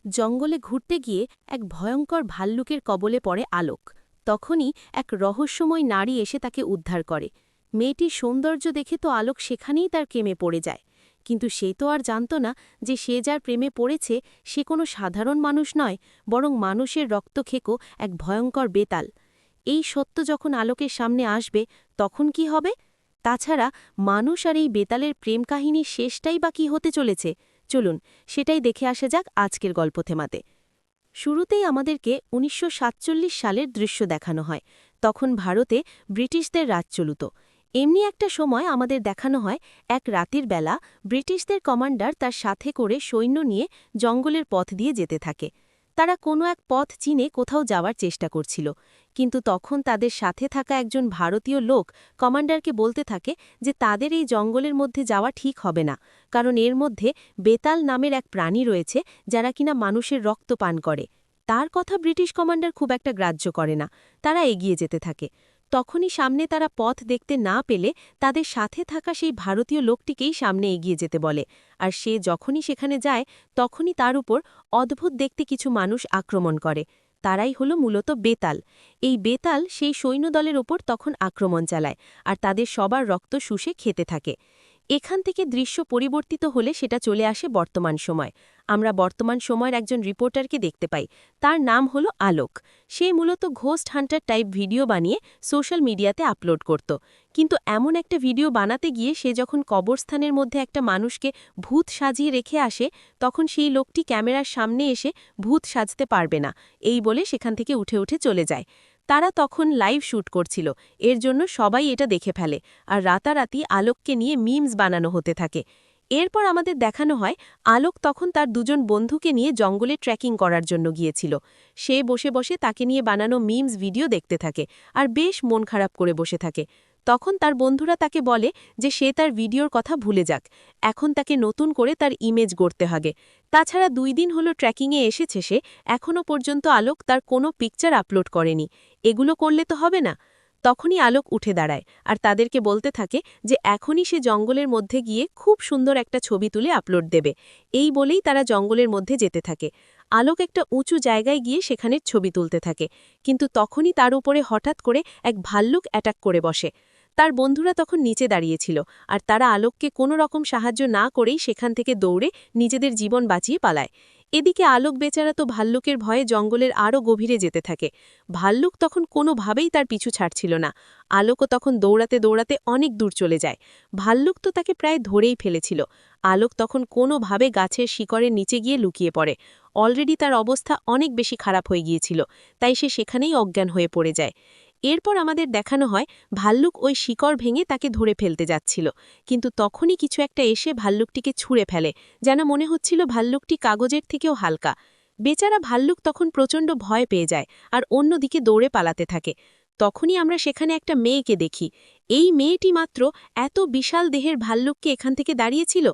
জঙ্গলে ঘুরতে গিয়ে এক ভয়ঙ্কর ভাল্লুকের কবলে পড়ে আলোক। তখনই এক রহস্যময় নারী এসে তাকে উদ্ধার করে। মেয়েটির সৌন্দর্য দেখে তো আলোক সেখানেই তার প্রেমে পড়ে যায়। কিন্তু সে তো আর জানত না যে সে যার প্রেমে পড়েছে সে কোনো সাধারণ মানুষ নয়, বরং মানুষের রক্তখেকো এক ভয়ঙ্কর বেতাল। এই সত্য যখন আলোকের সামনে আসবে তখন কি হবে? তাছাড়া মানুষ আর এই বেতালের প্রেম কাহিনীর শেষটাই বা কী হতে চলেছে, চলুন সেটাই দেখে আসা যাক আজকের গল্প থেমাতে। শুরুতেই আমাদেরকে ১৯৪৭ সালের দৃশ্য দেখানো হয়। তখন ভারতে ব্রিটিশদের রাজ চলত। এমনি একটা সময় আমাদের দেখানো হয় এক রাতের বেলা ব্রিটিশদের কমান্ডার তার সাথে করে সৈন্য নিয়ে জঙ্গলের পথ দিয়ে যেতে থাকে। তারা কোনো এক পথ চিনে কোথাও যাওয়ার চেষ্টা করছিল, কিন্তু তখন তাদের সাথে থাকা একজন ভারতীয় লোক কমান্ডারকে বলতে থাকে যে তাদের এই জঙ্গলের মধ্যে যাওয়া ঠিক হবে না, কারণ এর মধ্যে বেতাল নামের এক প্রাণী রয়েছে যারা কিনা মানুষের রক্ত পান করে। তার কথা ব্রিটিশ কমান্ডার খুব একটা গ্রাহ্য করে না। তারা এগিয়ে যেতে থাকে। তখনই সামনে তারা পথ দেখতে না পেলে তাদের সাথে থাকা সেই ভারতীয় লোকটিকেই সামনে এগিয়ে যেতে বলে। আর সে যখনই সেখানে যায় তখনই তার উপর অদ্ভুত দেখতে কিছু মানুষ আক্রমণ করে। তারাই হলো মূলত বেতাল। এই বেতাল সেই সৈন্যদলের ওপর তখন আক্রমণ চালায় আর তাদের সবার রক্ত শুষে খেতে থাকে। এখান থেকে দৃশ্য পরিবর্তিত হলে সেটা চলে আসে বর্তমান সময়। আমরা বর্তমান সময়ের একজন রিপোর্টারকে দেখতে পাই। তার নাম হলো আলোক। সে মূলত ঘোস্ট হান্টার টাইপ ভিডিও বানিয়ে সোশ্যাল মিডিয়াতে আপলোড করত। কিন্তু এমন একটা ভিডিও বানাতে গিয়ে সে যখন কবরস্থানের মধ্যে একটা মানুষকে ভূত সাজিয়ে রেখে আসে, তখন সেই লোকটি ক্যামেরার সামনে এসে ভূত সাজতে পারবে না এই বলে সেখান থেকে উঠে উঠে চলে যায়। তারা তখন লাইভ শ্যুট করছিল, এর জন্য সবাই এটা দেখে ফেলে আর রাতারাতি আলোককে নিয়ে মিমস বানানো হতে থাকে। এরপর আমাদের দেখানো হয় আলোক তখন তার দুজন বন্ধুকে নিয়ে জঙ্গলে ট্রেকিং করার জন্য গিয়েছিল। সে বসে বসে তাকে নিয়ে বানানো মিমস ভিডিও দেখতে থাকে আর বেশ মন খারাপ করে বসে থাকে। তখন তার বন্ধুরা তাকে বলে যে সে তার ভিডিওর কথা ভুলে যাক, এখন তাকে নতুন করে তার ইমেজ গড়তে হবে। তাছাড়া 2 দিন হলো ট্রেকিংয়ে এসেছে সে, এখনও পর্যন্ত আলোক তার কোনো পিকচার আপলোড করেনি। এগুলো করলে তো হবে না। তখনই আলোক উঠে দাঁড়ায় আর তাদেরকে বলতে থাকে যে এখনই সে জঙ্গলের মধ্যে গিয়ে খুব সুন্দর একটা ছবি তুলে আপলোড দেবে। এই বলেই তারা জঙ্গলের মধ্যে যেতে থাকে। আলোক একটা উঁচু জায়গায় গিয়ে সেখানের ছবি তুলতে থাকে, কিন্তু তখনই তার উপরে হঠাৎ করে এক ভাল্লুক অ্যাটাক করে বসে। তার বন্ধুরা তখন নিচে দাঁড়িয়েছিল আর তারা আলোককে কোনো রকম সাহায্য না করেই সেখান থেকে দৌড়ে নিজেদের জীবন বাঁচিয়ে পালায়। এদিকে আলোক বেচারা তো ভাল্লুকের ভয়ে জঙ্গলের আরও গভীরে যেতে থাকে। ভাল্লুক তখন কোনোভাবেই তার পিছু ছাড়ছিল না। আলোকও তখন দৌড়াতে দৌড়াতে অনেক দূর চলে যায়। ভাল্লুক তো তাকে প্রায় ধরেই ফেলেছিল। আলোক তখন কোনোভাবে গাছের শিকড়ের নিচে গিয়ে লুকিয়ে পড়ে। অলরেডি তার অবস্থা অনেক বেশি খারাপ হয়ে গিয়েছিল, তাই সে সেখানেই অজ্ঞান হয়ে পড়ে যায়। এরপর আমাদের দেখানো হয় ভাল্লুক ওই শিকড় ভেঙে তাকে ধরে ফেলতে যাচ্ছিল, কিন্তু তখনই কিছু একটা এসে ভাল্লুকটিকে ছুঁড়ে ফেলে, যেন মনে হচ্ছিল ভাল্লুকটি কাগজের থেকেও হালকা। বেচারা ভাল্লুক তখন প্রচণ্ড ভয় পেয়ে যায় আর অন্যদিকে দৌড়ে পালাতে থাকে। তখনই আমরা সেখানে একটা মেয়েকে দেখি। এই মেয়েটি মাত্র এত বিশাল দেহের ভাল্লুককে এখান থেকে দাঁড়িয়েছিল।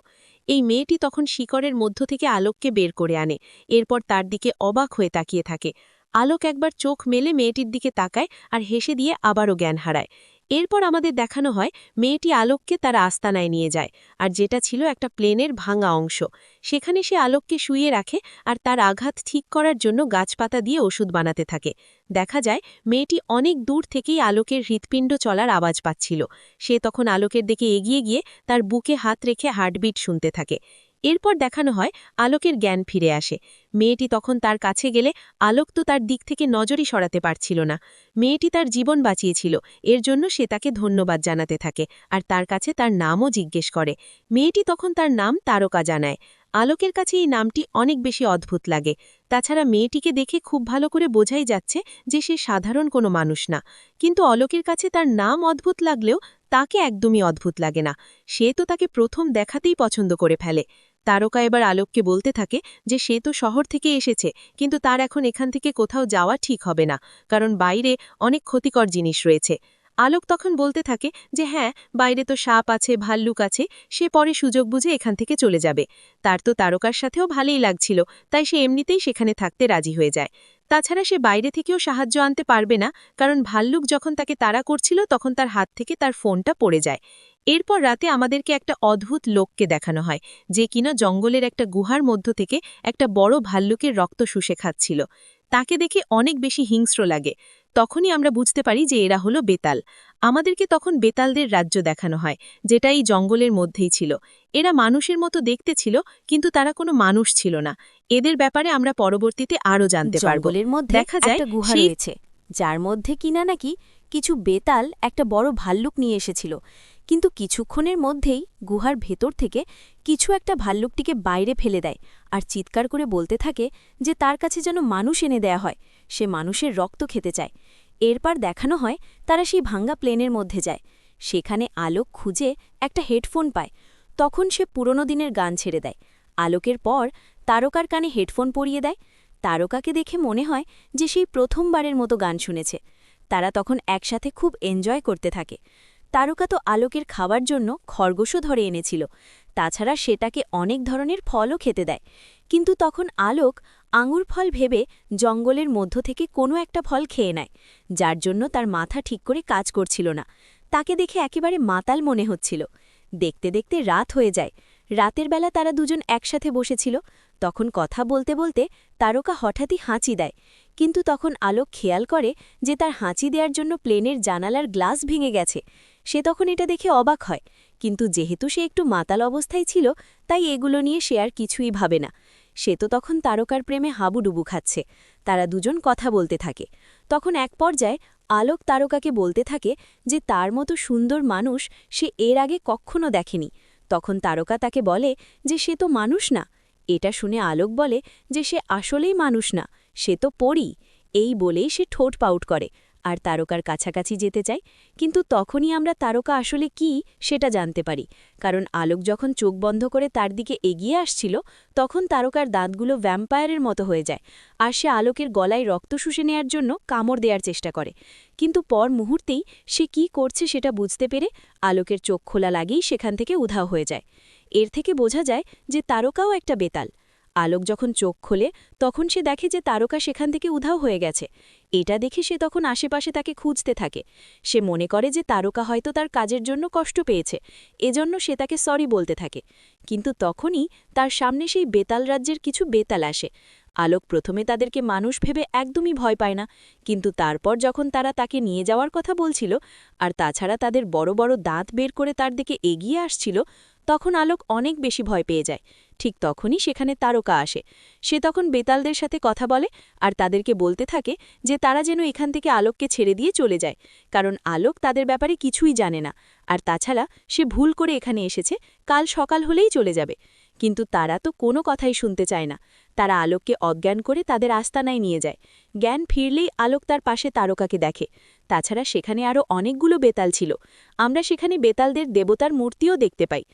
এই মেয়েটি তখন শিকড়ের মধ্য থেকে আলোককে বের করে আনে। এরপর তার দিকে অবাক হয়ে তাকিয়ে থাকে। আলোক একবার চোখ মেলে মেয়েটির দিকে তাকায় আর হেসে দিয়ে আবারও জ্ঞান হারায়। এরপর আমাদের দেখানো হয় মেয়েটি আলোককে তার আস্তানায় নিয়ে যায়, আর যেটা ছিল একটা প্লেনের ভাঙা অংশ। সেখানে সে আলোককে শুইয়ে রাখে আর তার আঘাত ঠিক করার জন্য গাছপাতা দিয়ে ওষুধ বানাতে থাকে। দেখা যায় মেয়েটি অনেক দূর থেকেই আলোকের হৃৎপিণ্ড চলার আওয়াজ পাচ্ছিল। সে তখন আলোকের দিকে এগিয়ে গিয়ে তার বুকে হাত রেখে হার্টবিট শুনতে থাকে। এরপর দেখানো হয় আলোকের জ্ঞান ফিরে আসে। মেয়েটি তখন তার কাছে গেলে আলোক তো তার দিক থেকে নজরই সরাতে পারছিল না। মেয়েটি তার জীবন বাঁচিয়েছিল, এর জন্য সে তাকে ধন্যবাদ জানাতে থাকে আর তার কাছে তার নামও জিজ্ঞেস করে। মেয়েটি তখন তার নাম তারকা জানায়। আলোকের কাছে এই নামটি অনেক বেশি অদ্ভুত লাগে। তাছাড়া মেয়েটিকে দেখে খুব ভালো করে বোঝাই যাচ্ছে যে সে সাধারণ কোনো মানুষ না। কিন্তু আলোকের কাছে তার নাম অদ্ভুত লাগলেও তাকে একদমই অদ্ভুত লাগে না। সে তো তাকে প্রথম দেখাতেই পছন্দ করে ফেলে। তারকা এবার আলোককে বলতে থাকে যে সে তো শহর থেকে এসেছে, কিন্তু তার এখন এখান থেকে কোথাও যাওয়া ঠিক হবে না, কারণ বাইরে অনেক ক্ষতিকর জিনিস রয়েছে। আলোক তখন বলতে থাকে যে হ্যাঁ, বাইরে তো সাপ আছে, ভাল্লুক আছে, সে পরে সুযোগ বুঝে এখান থেকে চলে যাবে। তার তো তারকার সাথেও ভালোই লাগছিল, তাই সে এমনিতেই সেখানে থাকতে রাজি হয়ে যায়। তাছাড়া সে বাইরে থেকেও সাহায্য আনতে পারবে না, কারণ ভাল্লুক যখন তাকে তাড়া করছিল তখন তার হাত থেকে তার ফোনটা পড়ে যায়। এরপর রাতে আমাদেরকে একটা অদ্ভুত লোককে দেখানো হয়, যে কিনা জঙ্গলের একটা গুহার মধ্য থেকে একটা বড় ভাল্লুকের রক্ত শুষে খাচ্ছিল। তাকে দেখে অনেক বেশি হিংস্র লাগে। তখনই আমরা বুঝতে পারি যে এরা হলো বেতাল। আমাদেরকে তখন বেতালদের রাজ্য দেখানো হয়, যেটা এই জঙ্গলের মধ্যেই ছিল। এরা মানুষের মতো দেখতে ছিল, কিন্তু তারা কোনো মানুষ ছিল না। এদের ব্যাপারে আমরা পরবর্তীতে আরও জানতে পারব। জঙ্গলের মধ্যে দেখা যায় একটা গুহা সেই রয়েছে, যার মধ্যে কিনা নাকি কিছু বেতাল একটা বড় ভাল্লুক নিয়ে এসেছিল। কিন্তু কিছুক্ষণের মধ্যেই গুহার ভেতর থেকে কিছু একটা ভাল্লুকটিকে বাইরে ফেলে দেয় আর চিৎকার করে বলতে থাকে যে তার কাছে যেন মানুষ এনে দেয়া হয়, সে মানুষের রক্ত খেতে চায়। এরপর দেখানো হয় তারা সেই ভাঙ্গা প্লেনের মধ্যে যায়। সেখানে আলোক খুঁজে একটা হেডফোন পায়। তখন সে পুরনো দিনের গান ছেড়ে দেয়। আলোকের পর তারকার কানে হেডফোন পরিয়ে দেয়। তারকাকে দেখে মনে হয় যে সেই প্রথমবারের মতো গান শুনেছে। তারা তখন একসাথে খুব এনজয় করতে থাকে। তারকা তো আলোকের খাওয়ার জন্য খরগোশও ধরে এনেছিল, তাছাড়া সেটাকে অনেক ধরনের ফলও খেতে দেয়। কিন্তু তখন আলোক আঙুর ফল ভেবে জঙ্গলের মধ্য থেকে কোনো একটা ফল খেয়ে নেয়, যার জন্য তার মাথা ঠিক করে কাজ করছিল না। তাকে দেখে একেবারে মাতাল মনে হচ্ছিল। দেখতে দেখতে রাত হয়ে যায়। রাতের বেলা তারা দুজন একসাথে বসেছিল। তখন কথা বলতে বলতে তারকা হঠাৎই হাঁচি দেয়। কিন্তু তখন আলোক খেয়াল করে যে তার হাঁচি দেওয়ার জন্য প্লেনের জানালার গ্লাস ভেঙে গেছে। সে তখন এটা দেখে অবাক হয়, কিন্তু যেহেতু সে একটু মাতাল অবস্থায় ছিল, তাই এগুলো নিয়ে সে আর কিছুই ভাবে না। সে তো তখন তারকার প্রেমে হাবুডুবু খাচ্ছে। তারা দুজন কথা বলতে থাকে। তখন এক পর্যায়ে আলোক তারকাকে বলতে থাকে যে তার মতো সুন্দর মানুষ সে এর আগে কখনো দেখেনি। তখন তারকা তাকে বলে যে সে তো মানুষ না। এটা শুনে আলোক বলে যে সে আসলেই মানুষ না, সে তো পরী। এই বলেই সে ঠোঁট পাউট করে আর তারকার কাছাকাছি যেতে চায়। কিন্তু তখনই আমরা তারকা আসলে কি সেটা জানতে পারি, কারণ আলোক যখন চোখ বন্ধ করে তার দিকে এগিয়ে আসছিল, তখন তারকার দাঁতগুলো ভ্যাম্পায়ারের মতো হয়ে যায় আর সে আলোকের গলায় রক্ত শুষে নেয়ার জন্য কামড় দেওয়ার চেষ্টা করে। কিন্তু পর মুহূর্তেই সে কি করছে সেটা বুঝতে পেরে আলোকের চোখ খোলা লাগেই সেখান থেকে উধাও হয়ে যায়। এর থেকে বোঝা যায় যে তারকাও একটা বেতাল। আলোক যখন চোখ খোলে তখন সে দেখে যে তারকা সেখান থেকে উধাও হয়ে গেছে। এটা দেখে সে তখন আশেপাশে তাকে খুঁজতে থাকে। সে মনে করে যে তারকা হয়তো তার কাজের জন্য কষ্ট পেয়েছে, এজন্য সে তাকে সরি বলতে থাকে। কিন্তু তখনই তার সামনে সেই বেতাল রাজ্যের কিছু বেতাল আসে। আলোক প্রথমে তাদেরকে মানুষ ভেবে একদমই ভয় পায় না, কিন্তু তারপর যখন তারা তাকে নিয়ে যাওয়ার কথা বলছিল আর তাছাড়া তাদের বড় বড় দাঁত বের করে তার দিকে এগিয়ে আসছিল, তখন আলোক অনেক বেশি ভয় পেয়ে যায়। ঠিক তখনই সেখানে তারকা আসে। সে তখন বেতালদের সাথে কথা বলে আর তাদেরকে বলতে থাকে যে তারা যেন এখান থেকে আলোককে ছেড়ে দিয়ে চলে যায়, কারণ আলোক তাদের ব্যাপারে কিছুই জানে না। আর তাছাড়া সে ভুল করে এখানে এসেছে, কাল সকাল হলেই চলে যাবে। কিন্তু তারা তো কোনো কথাই শুনতে চায় না। তারা আলোককে অজ্ঞান করে তাদের আস্তানায় নিয়ে যায়। জ্ঞান ফিরলেই আলোক তার পাশে তারকাকে দেখে। তাছাড়া সেখানে আরও অনেকগুলো বেতাল ছিল। আমরা সেখানে বেতালদের দেবতার মূর্তিও দেখতে পাই।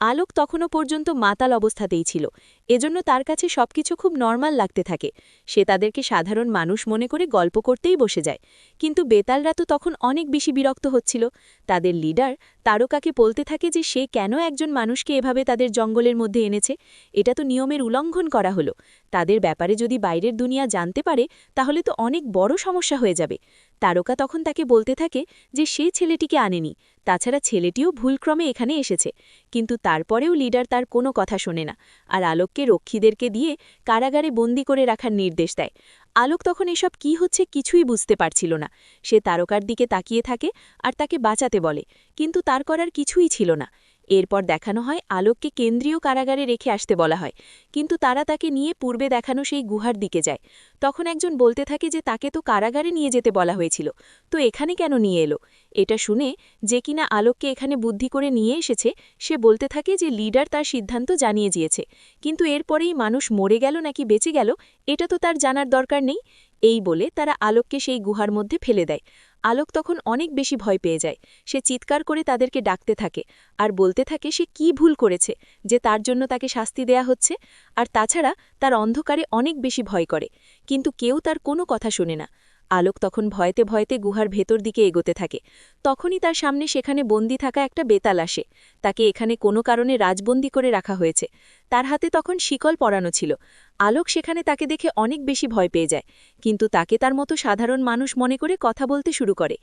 আলোক তখনও পর্যন্ত মাতাল অবস্থাতেই ছিল, এজন্য তার কাছে সবকিছু খুব নর্মাল লাগতে থাকে। সে তাদেরকে সাধারণ মানুষ মনে করে গল্প করতেই বসে যায়। কিন্তু বেতালরা তো তখন অনেক বেশি বিরক্ত হচ্ছিল। তাদের লিডার তারকাকে বলতে থাকে যে সে কেন একজন মানুষকে এভাবে তাদের জঙ্গলের মধ্যে এনেছে, এটা তো নিয়মের উল্লঙ্ঘন করা হলো। তাদের ব্যাপারে যদি বাইরের দুনিয়া জানতে পারে তাহলে তো অনেক বড় সমস্যা হয়ে যাবে। তারকা তখন তাকে বলতে থাকে যে সে ছেলেটিকে আনেনি, তাছাড়া ছেলেটিও ভুলক্রমে এখানে এসেছে। কিন্তু তারপরেও লিডার তার কোনো কথা শোনে না আর আলোককে রক্ষীদেরকে দিয়ে কারাগারে বন্দি করে রাখার নির্দেশ দেয়। আলোক তখন এসব কি হচ্ছে কিছুই বুঝতে পারছিল না। সে তারকার দিকে তাকিয়ে থাকে আর তাকে বাঁচাতে বলে, কিন্তু তার করার কিছুই ছিল না। এরপর দেখানো হয় আলোককে কেন্দ্রীয় কারাগারে রেখে আসতে বলা হয়, কিন্তু তারা তাকে নিয়ে পূর্বে দেখানো সেই গুহার দিকে যায়। তখন একজন বলতে থাকে যে তাকে তো কারাগারে নিয়ে যেতে বলা হয়েছিল, তো এখানে কেন নিয়ে এলো। এটা শুনে যে কিনা আলোককে এখানে বুদ্ধি করে নিয়ে এসেছে, সে বলতে থাকে যে লিডার তার সিদ্ধান্ত জানিয়ে দিয়েছে, কিন্তু এরপরেই মানুষ মরে গেল নাকি বেঁচে গেল এটা তো তার জানার দরকার নেই। এই বলে তারা আলোককে সেই গুহার মধ্যে ফেলে দেয়। আলোক তখন অনেক বেশি ভয় পেয়ে যায়। সে চিৎকার করে তাদেরকে ডাকতে থাকে আর বলতে থাকে সে কি ভুল করেছে যে তার জন্য তাকে শাস্তি দেয়া হচ্ছে। আর তাছাড়া তার অন্ধকারে অনেক বেশি ভয় করে, কিন্তু কেউ তার কোনো কথা শোনে না। আলোক তখন ভয়তে ভয়তে গুহার ভেতর দিকে এগোতে থাকে। তখনই তার সামনে সেখানে বন্দি থাকা একটা বেতাল আসে। তাকে এখানে কোনো কারণে রাজবন্দি করে রাখা হয়েছে। তার হাতে তখন শিকল পরানো ছিল। আলোক সেখানে তাকে দেখে অনেক বেশি ভয় পেয়ে যায়, কিন্তু তাকে তার মতো সাধারণ মানুষ মনে করে কথা বলতে শুরু করে।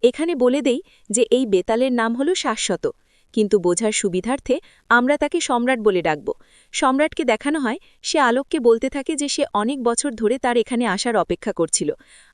এখানে বলে দেই যে এই বেতালের নাম হলো শাশ্বত। কিন্তু বোঝার সুবিধার্থে আমরা তাকে সম্রাট বলে ডাকব। সম্রাটকে দেখানো হয় সে আলোককে বলতে থাকে যে সে অনেক বছর ধরে তার এখানে আসার অপেক্ষা করছিল,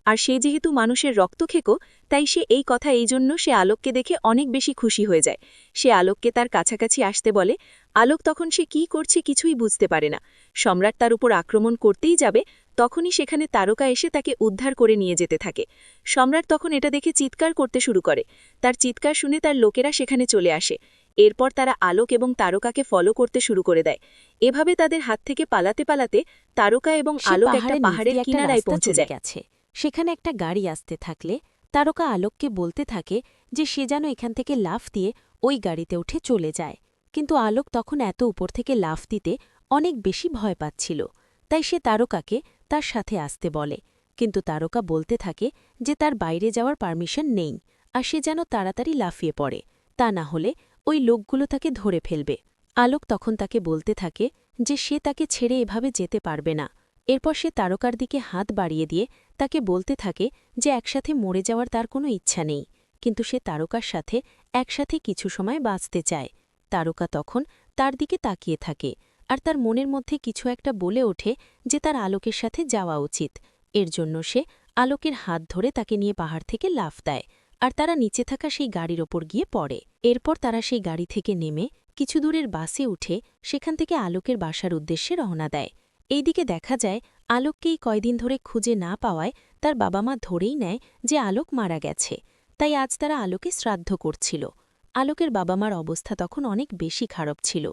আর সে যেহেতু মানুষের রক্ত খেকো, তাই সে এই কথা এই জন্য সে আলোককে দেখে অনেক বেশি খুশি হয়ে যায়। সে আলোককে তার কাছাকাছি আসতে বলে। আলোক তখন সে কি করছে কিছুই বুঝতে পারে না। সম্রাট তার উপর আক্রমণ করতেই যাবে, তখনই সেখানে তারকা এসে তাকে উদ্ধার করে নিয়ে যেতে থাকে। সম্রাট তখন এটা দেখে চিৎকার করতে শুরু করে। তার চিৎকার শুনে তার লোকেরা সেখানে চলে আসে। এরপর তারা আলোক এবং তারকাকে ফলো করতে শুরু করে দেয়। এভাবে তাদের হাত থেকে পালাতে পালাতে তারকা এবং আলোক একটা পাহাড়ের কিনারায় পৌঁছে যায়। সেখানে একটা গাড়ি আসতে থাকলে তারকা আলোককে বলতে থাকে যে সে যেন এখান থেকে লাফ দিয়ে ওই গাড়িতে উঠে চলে যায়। কিন্তু আলোক তখন এত উপর থেকে লাফ দিতে অনেক বেশি ভয় পাচ্ছিল, তাই সে তারকাকে তার সাথে আসতে বলে। কিন্তু তারকা বলতে থাকে যে তার বাইরে যাওয়ার পারমিশন নেই, আর সে যেন তাড়াতাড়ি লাফিয়ে পড়ে, তা না হলে ওই লোকগুলো তাকে ধরে ফেলবে। আলোক তখন তাকে বলতে থাকে যে সে তাকে ছেড়ে এভাবে যেতে পারবে না। এরপর সে তারকার দিকে হাত বাড়িয়ে দিয়ে তাকে বলতে থাকে যে একসাথে মরে যাওয়ার তার কোনো ইচ্ছা নেই, কিন্তু সে তারকার সাথে একসাথে কিছু সময় বাঁচতে চায়। তারকা তখন তার দিকে তাকিয়ে থাকে, আর তার মনের মধ্যে কিছু একটা বলে ওঠে যে তার আলোকের সাথে যাওয়া উচিত। এর জন্য সে আলোকের হাত ধরে তাকে নিয়ে পাহাড় থেকে লাফ দেয়, আর তারা নিচে থাকা সেই গাড়ির ওপর গিয়ে পড়ে। এরপর তারা সেই গাড়ি থেকে নেমে কিছু দূরের বাসে উঠে সেখান থেকে আলোকের বাসার উদ্দেশ্যে রওনা দেয়। এইদিকে দেখা যায় আলোককেই কয়দিন ধরে খুঁজে না পাওয়ায় তার বাবা মা ধরেই নেয় যে আলোক মারা গেছে, তাই আজ তারা আলোকে শ্রাদ্ধ করছিল। আলোকের বাবা মার অবস্থা তখন অনেক বেশি খারাপ ছিল,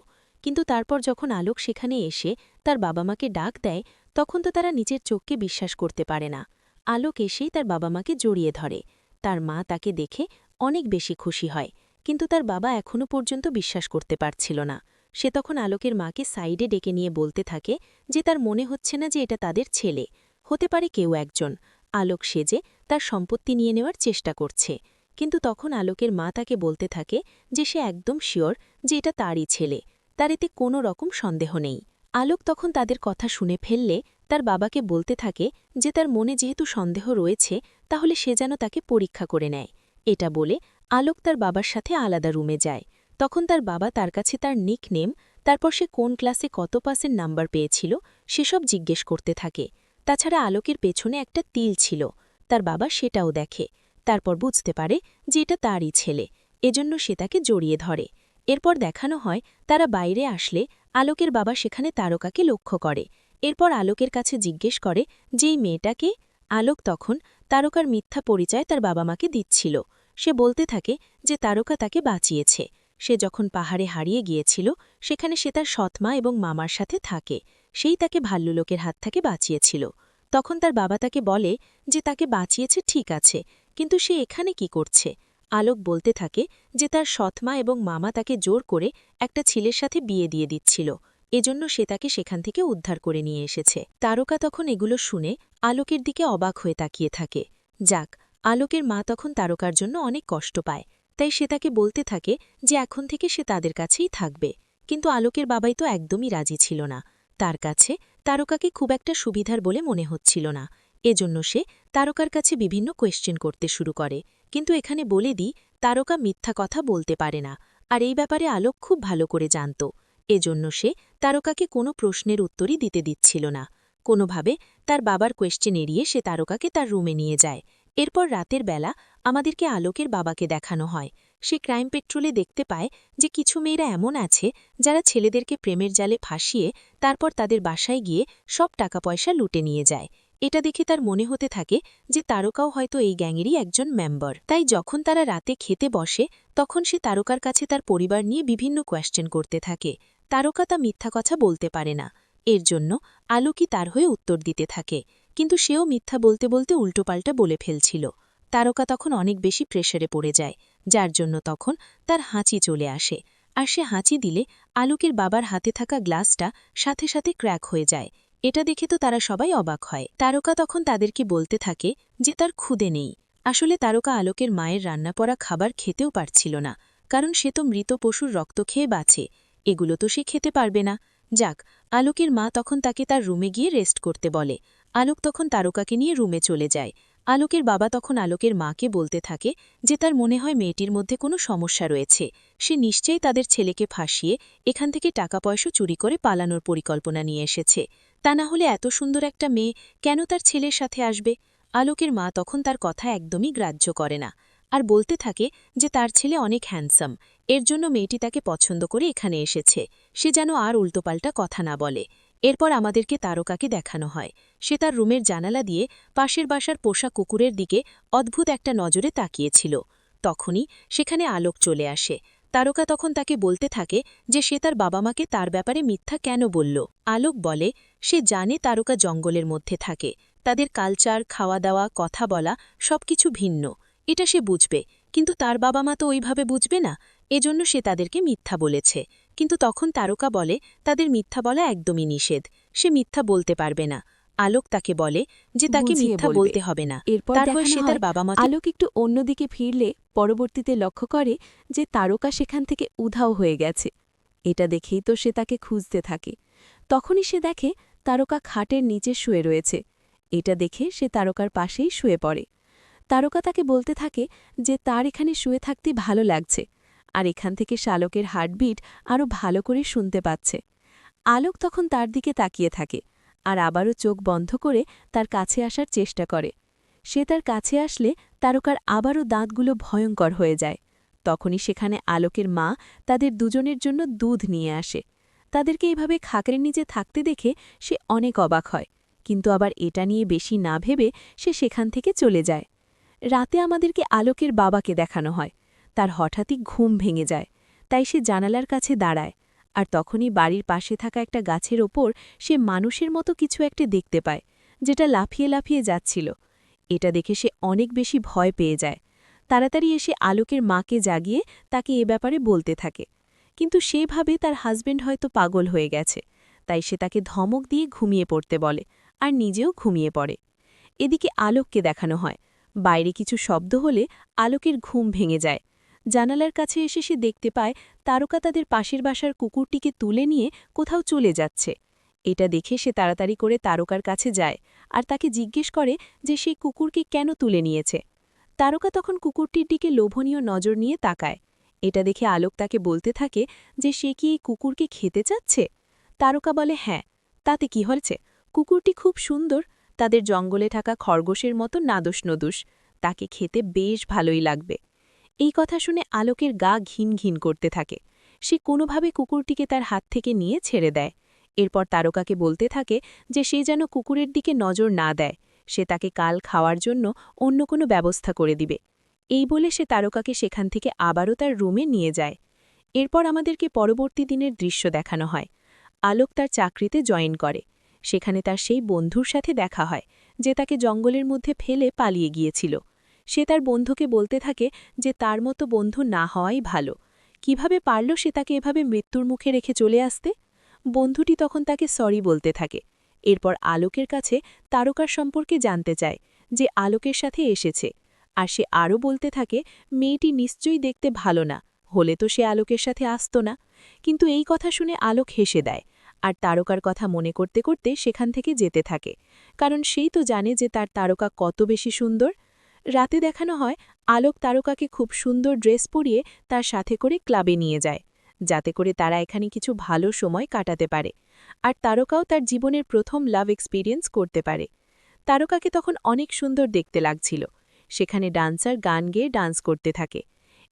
কিন্তু তারপর যখন আলোক সেখানে এসে তার বাবা মাকে ডাক দেয়, তখন তো তারা নিজের চোখকে বিশ্বাস করতে পারে না। আলোক এসেই তার বাবা মাকে জড়িয়ে ধরে। তার মা তাকে দেখে অনেক বেশি খুশি হয়, কিন্তু তার বাবা এখনও পর্যন্ত বিশ্বাস করতে পারছিল না। সে তখন আলোকের মাকে সাইডে ডেকে নিয়ে বলতে থাকে যে তার মনে হচ্ছে না যে এটা তাদের ছেলে, হতে পারে কেউ একজন। আলোক সেজে তার সম্পত্তি নিয়ে নেওয়ার চেষ্টা করছে, কিন্তু তখন আলোকের মা তাকে বলতে থাকে যে সে একদম শিওর যে এটা তারই ছেলে, তার এতে কোনো রকম সন্দেহ নেই। আলোক তখন তাদের কথা শুনে ফেললে তার বাবাকে বলতে থাকে যে তার মনে যেহেতু সন্দেহ রয়েছে, তাহলে সে যেন তাকে পরীক্ষা করে নেয়। এটা বলে আলোক তার বাবার সাথে আলাদা রুমে যায়। তখন তার বাবা তার কাছে তার নিকনেম, তারপর সে কোন ক্লাসে কত পাসের নাম্বার পেয়েছিল সেসব জিজ্ঞেস করতে থাকে। তাছাড়া আলোকের পেছনে একটা তিল ছিল, তার বাবা সেটাও দেখে। তারপর বুঝতে পারে যে এটা তারই ছেলে, এজন্য সে তাকে জড়িয়ে ধরে। এরপর দেখানো হয় তারা বাইরে আসলে আলোকের বাবা সেখানে তারকাকে লক্ষ্য করে। এরপর আলোকের কাছে জিজ্ঞেস করে যে এই মেয়েটাকে। আলোক তখন তারকার মিথ্যা পরিচয় তার বাবা মাকে দিচ্ছিল। সে বলতে থাকে যে তারকা তাকে বাঁচিয়েছে। সে যখন পাহাড়ে হারিয়ে গিয়েছিল সেখানে সে তার সৎমা এবং মামার সাথে থাকে, সেই তাকে ভাল্লুলোকের হাত থেকে বাঁচিয়েছিল। তখন তার বাবা তাকে বলে যে তাকে বাঁচিয়েছে ঠিক আছে, কিন্তু সে এখানে কি করছে। আলোক বলতে থাকে যে তার সৎমা এবং মামা তাকে জোর করে একটা ছেলের সাথে বিয়ে দিয়ে দিচ্ছিল, এজন্য সে তাকে সেখান থেকে উদ্ধার করে নিয়ে এসেছে। তারকা তখন এগুলো শুনে আলোকের দিকে অবাক হয়ে তাকিয়ে থাকে। যাক, আলোকের মা তখন তারকার জন্য অনেক কষ্ট পায়, তাই সে তাকে বলতে থাকে যে এখন থেকে সে তাদের কাছেই থাকবে। কিন্তু আলোকের বাবাই তো একদমই রাজি ছিল না। তার কাছে তারকাকে খুব একটা সুবিধার বলে মনে হচ্ছিল না, এজন্য সে তারকার কাছে বিভিন্ন কোয়েশ্চেন করতে শুরু করে। কিন্তু এখানে বলে দিই, তারকা মিথ্যা কথা বলতে পারে না, আর এই ব্যাপারে আলোক খুব ভালো করে জানত। এজন্য সে তারকাকে কোনো প্রশ্নের উত্তরই দিতে দিচ্ছিল না। কোনোভাবে তার বাবার কোয়েশ্চেন এড়িয়ে সে তারকাকে তার রুমে নিয়ে যায়। এরপর রাতের বেলা আমাদেরকে আলোকের বাবাকে দেখানো হয়। সে ক্রাইম পেট্রোলে দেখতে পায় যে কিছু মেয়েরা এমন আছে যারা ছেলেদেরকে প্রেমের জালে ফাঁসিয়ে তারপর তাদের বাসায় গিয়ে সব টাকা পয়সা লুটে নিয়ে যায়। এটা দেখে তার মনে হতে থাকে যে তারকাও হয়তো এই গ্যাংয়েরই একজন মেম্বার। তাই যখন তারা রাতে খেতে বসে তখন সে তারকার কাছে তার পরিবার নিয়ে বিভিন্ন কোয়েশ্চেন করতে থাকে। তারকা তা মিথ্যা কথা বলতে পারে না, এর জন্য আলোকই তার হয়ে উত্তর দিতে থাকে, কিন্তু সেও মিথ্যা বলতে বলতে উল্টোপাল্টা বলে ফেলছিল। তারকা তখন অনেক বেশি প্রেসারে পড়ে যায়, যার জন্য তখন তার হাঁচি চলে আসে, আর সে হাঁচি দিলে আলোকের বাবার হাতে থাকা গ্লাসটা সাথে সাথে ক্র্যাক হয়ে যায়। এটা দেখে তো তারা সবাই অবাক হয়। তারকা তখন তাদেরকে বলতে থাকে যে তার ক্ষুধে নেই। আসলে তারকা আলোকের মায়ের রান্না করা খাবার খেতেও পারছিল না, কারণ সে তো মৃত পশুর রক্ত খেয়ে বাঁচে, এগুলো তো সে খেতে পারবে না। যাক, আলোকের মা তখন তাকে তার রুমে গিয়ে রেস্ট করতে বলে। আলোক তখন তারকাকে নিয়ে রুমে চলে যায়, আলোকের বাবা তখন আলোকের মাকে বলতে থাকে যে তার মনে হয় মেয়েটির মধ্যে কোনো সমস্যা রয়েছে, সে নিশ্চয়ই তাদের ছেলেকে ফাঁসিয়ে এখান থেকে টাকা পয়সা চুরি করে পালানোর পরিকল্পনা নিয়ে এসেছে। তা না হলে এত সুন্দর একটা মেয়ে কেন তার ছেলের সাথে আসবে? আলোকের মা তখন তার কথা একদমই গ্রাহ্য করে না, আর বলতে থাকে যে তার ছেলে অনেক হ্যান্ডসাম, এর জন্য মেয়েটি তাকে পছন্দ করে এখানে এসেছে, সে যেন আর উল্টোপাল্টা কথা না বলে। এরপর আমাদেরকে তারকাকে দেখানো হয়, সে তার রুমের জানালা দিয়ে পাশের বাসার পোষা কুকুরের দিকে অদ্ভুত একটা নজরে তাকিয়েছিল। তখনই সেখানে আলোক চলে আসে। তারকা তখন তাকে বলতে থাকে যে সে তার বাবা মাকে তার ব্যাপারে মিথ্যা কেন বলল। আলোক বলে সে জানে তারকা জঙ্গলের মধ্যে থাকে, তাদের কালচার, খাওয়া দাওয়া, কথা বলা সবকিছু ভিন্ন, এটা সে বুঝবে, কিন্তু তার বাবা মা তো ওইভাবে বুঝবে না, এজন্য সে তাদেরকে মিথ্যা বলেছে। কিন্তু তখন তারকা বলে তাদের মিথ্যা বলা একদমই নিষেধ, সে মিথ্যা বলতে পারবে না। আলোক তাকে বলে যে তাকে বুঝিয়ে মিথ্যা বলবে। বলতে হবে না, এরপর তার হয়ে দেখানো সে হয় তার বাবা মা আলোক একটু অন্যদিকে ফিরলে পরবর্তীতে লক্ষ্য করে যে তারকা সেখান থেকে উধাও হয়ে গেছে। এটা দেখেই তো সে তাকে খুঁজতে থাকে। তখনই সে দেখে তারকা খাটের নিচে শুয়ে রয়েছে। এটা দেখে সে তারকার পাশেই শুয়ে পড়ে। তারকা তাকে বলতে থাকে যে তার এখানে শুয়ে থাকতে ভালো লাগছে, আর এখান থেকে শালকের হার্টবিট আরও ভালো করে শুনতে পাচ্ছে। আলোক তখন তার দিকে তাকিয়ে থাকে, আর আবারও চোখ বন্ধ করে তার কাছে আসার চেষ্টা করে। সে তার কাছে আসলে তারকার আবারও দাঁতগুলো ভয়ঙ্কর হয়ে যায়। তখনই সেখানে আলোকের মা তাদের দুজনের জন্য দুধ নিয়ে আসে। তাদেরকে এইভাবে খাকের নিচে থাকতে দেখে সে অনেক অবাক হয়, কিন্তু আবার এটা নিয়ে বেশি না ভেবে সে সেখান থেকে চলে যায়। রাতে আমাদেরকে আলোকের বাবাকে দেখানো হয়। তার হঠাৎই ঘুম ভেঙে যায়, তাই সে জানালার কাছে দাঁড়ায়, আর তখনই বাড়ির পাশে থাকা একটা গাছের ওপর সে মানুষের মতো কিছু একটা দেখতে পায়, যেটা লাফিয়ে লাফিয়ে যাচ্ছিল। এটা দেখে সে অনেক বেশি ভয় পেয়ে যায়। তাড়াতাড়ি এসে আলোকের মাকে জাগিয়ে তাকে এ ব্যাপারে বলতে থাকে, কিন্তু সে ভাবে তার হাজবেন্ড হয়তো পাগল হয়ে গেছে, তাই সে তাকে ধমক দিয়ে ঘুমিয়ে পড়তে বলে, আর নিজেও ঘুমিয়ে পড়ে। এদিকে আলোককে দেখানো হয়। বাইরে কিছু শব্দ হলে আলোকের ঘুম ভেঙে যায়। জানালার কাছে এসে সে দেখতে পায় তারকা তাদের পাশের বাসার কুকুরটিকে তুলে নিয়ে কোথাও চলে যাচ্ছে। এটা দেখে সে তাড়াতাড়ি করে তারকার কাছে যায়, আর তাকে জিজ্ঞেস করে যে সেই কুকুরকে কেন তুলে নিয়েছে। তারকা তখন কুকুরটির দিকে লোভনীয় নজর নিয়ে তাকায়। এটা দেখে আলোক তাকে বলতে থাকে যে সে কি এই কুকুরকে খেতে চাচ্ছে। তারকা বলে হ্যাঁ, তাতে কি হয়েছে, কুকুরটি খুব সুন্দর, তাদের জঙ্গলে থাকা খরগোশের মতো নাদোষ নদুষ, তাকে খেতে বেশ ভালোই লাগবে। এই কথা শুনে আলোকের গা ঘিন ঘিন করতে থাকে। সে কোনোভাবে কুকুরটিকে তার হাত থেকে নিয়ে ছেড়ে দেয়। এরপর তারকাকে বলতে থাকে যে সে যেন কুকুরের দিকে নজর না দেয়, সে তাকে কাল খাওয়ার জন্য অন্য কোনো ব্যবস্থা করে দিবে। এই বলে সে তারকাকে সেখান থেকে আবারও তার রুমে নিয়ে যায়। এরপর আমাদেরকে পরবর্তী দিনের দৃশ্য দেখানো হয়। আলোক তার চাকরিতে জয়েন করে। সেখানে তার সেই বন্ধুর সাথে দেখা হয় যে তাকে জঙ্গলের মধ্যে ফেলে পালিয়ে গিয়েছিল। সে তার বন্ধুকে বলতে থাকে যে তার মতো বন্ধু না হওয়াই ভালো। কিভাবে পারল সে তাকে এভাবে মৃত্যুর মুখে রেখে চলে আসতে? বন্ধুটি তখন তাকে সরি বলতে থাকে। এরপর আলোকের কাছে তারকার সম্পর্কে জানতে চায়, যে আলোকের সাথে এসেছে। আর সে আরও বলতে থাকে মেয়েটি নিশ্চয়ই দেখতে ভালো না, হলে তো সে আলোকের সাথে আসত না। কিন্তু এই কথা শুনে আলোক হেসে দেয়, আর তারকার কথা মনে করতে করতে সেখান থেকে যেতে থাকে, কারণ সেই তো জানে যে তার তারকা কত বেশি সুন্দর। রাতে দেখানো হয় আলোক তারকাকে খুব সুন্দর ড্রেস পরিয়ে তার সাথে করে ক্লাবে নিয়ে যায়, যাতে করে তারা এখানে কিছু ভালো সময় কাটাতে পারে, আর তারকাও তার জীবনের প্রথম লাভ এক্সপিরিয়েন্স করতে পারে। তারকাকে তখন অনেক সুন্দর দেখতে লাগছিল। সেখানে ডান্সার গান গেয়ে ডান্স করতে থাকে।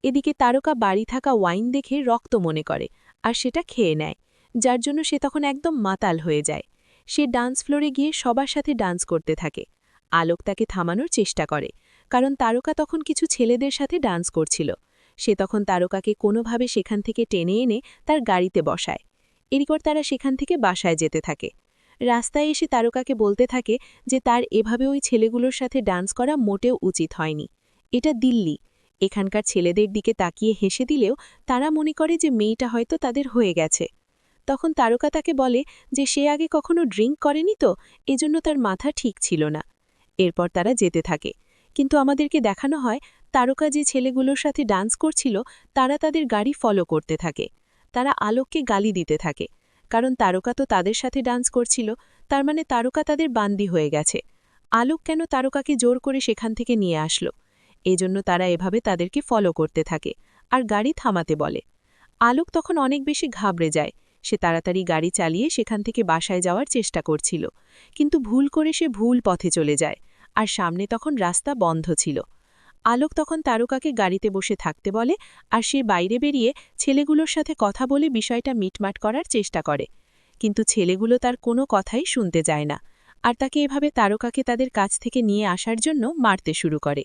এদিকে তারকা বাড়ি থাকা ওয়াইন দেখে রক্ত মনে করে, আর সেটা খেয়ে নেয়, যার জন্য সে তখন একদম মাতাল হয়ে যায়। সে ডান্স ফ্লোরে গিয়ে সবার সাথে ডান্স করতে থাকে। আলোক তাকে থামানোর চেষ্টা করে, কারণ তারকা তখন কিছু ছেলেদের সাথে ডান্স করছিল। সে তখন তারকাকে কোনোভাবে সেখান থেকে টেনে এনে তার গাড়িতে বসায়। এরপর তারা সেখান থেকে বাসায় যেতে থাকে। রাস্তায় এসে তারকাকে বলতে থাকে যে তার এভাবে ওই ছেলেগুলোর সাথে ডান্স করা মোটেও উচিত হয়নি। এটা দিল্লি, এখানকার ছেলেদের দিকে তাকিয়ে হেসে দিলেও তারা মনে করে যে মেয়েটা হয়তো তাদের হয়ে গেছে। তখন তারকা তাকে বলে যে সে আগে কখনো ড্রিঙ্ক করেনি, তো এজন্য তার মাথা ঠিক ছিল না। এরপর তারা যেতে থাকে, কিন্তু আমাদেরকে দেখানো হয় তারকা যে ছেলেগুলোর সাথে ডান্স করছিল তারা তাদের গাড়ি ফলো করতে থাকে। তারা আলোককে গালি দিতে থাকে, কারণ তারকা তো তাদের সাথে ডান্স করছিল, তার মানে তারকা তাদের বান্দি হয়ে গেছে। আলোক কেন তারকাকে জোর করে সেখান থেকে নিয়ে আসলো। এজন্য তারা এভাবে তাদেরকে ফলো করতে থাকে আর গাড়ি থামাতে বলে। আলোক তখন অনেক বেশি ঘাবড়ে যায়। সে তাড়াতাড়ি গাড়ি চালিয়ে সেখান থেকে বাসায় যাওয়ার চেষ্টা করছিল, কিন্তু ভুল করে সে ভুল পথে চলে যায় আর সামনে তখন রাস্তা বন্ধ ছিল। আলোক তখন তারকাকে গাড়িতে বসে থাকতে বলে আর সে বাইরে বেরিয়ে ছেলেগুলোর সাথে কথা বলে বিষয়টা মিটমাট করার চেষ্টা করে। কিন্তু ছেলেগুলো তার কোনো কথাই শুনতে যায় না আর তাকে এভাবে তারকাকে তাদের কাছ থেকে নিয়ে আসার জন্য মারতে শুরু করে।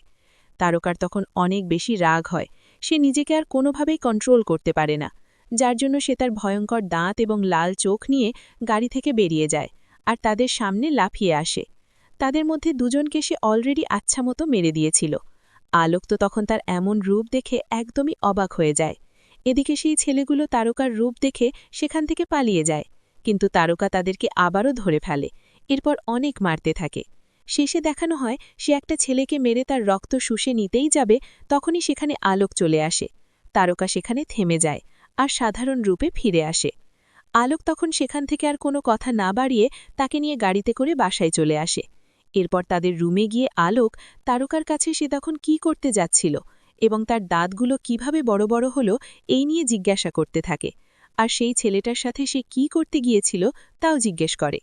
তারকার তখন অনেক বেশি রাগ হয়। সে নিজেকে আর কোনোভাবেই কন্ট্রোল করতে পারে না, যার জন্য সে তার ভয়ঙ্কর দাঁত এবং লাল চোখ নিয়ে গাড়ি থেকে বেরিয়ে যায় আর তাদের সামনে লাফিয়ে আসে। তাদের মধ্যে দুজনকে সে অলরেডি আচ্ছামতো মেরে দিয়েছিল। আলোক তো তখন তার এমন রূপ দেখে একদমই অবাক হয়ে যায়। এদিকে সেই ছেলেগুলো তারকার রূপ দেখে সেখান থেকে পালিয়ে যায়, কিন্তু তারকা তাদেরকে আবারও ধরে ফেলে। এরপর অনেক মারতে থাকে। শেষে দেখানো হয় সে একটা ছেলেকে মেরে তার রক্ত শুষে নিতেই যাবে, তখনই সেখানে আলোক চলে আসে। তারকা সেখানে থেমে যায় আর সাধারণ রূপে ফিরে আসে। আলোক তখন সেখান থেকে আর কোনো কথা না বাড়িয়ে তাকে নিয়ে গাড়িতে করে বাসায় চলে আসে। এরপর তাদের রুমে গিয়ে আলোক তারকার কাছে সে তখন কি করতে যাচ্ছিল এবং তার দাঁতগুলো কিভাবে বড় বড় হলো এই নিয়ে জিজ্ঞাসা করতে থাকে, আর সেই ছেলেটার সাথে সে কি করতে গিয়েছিল তাও জিজ্ঞেস করে।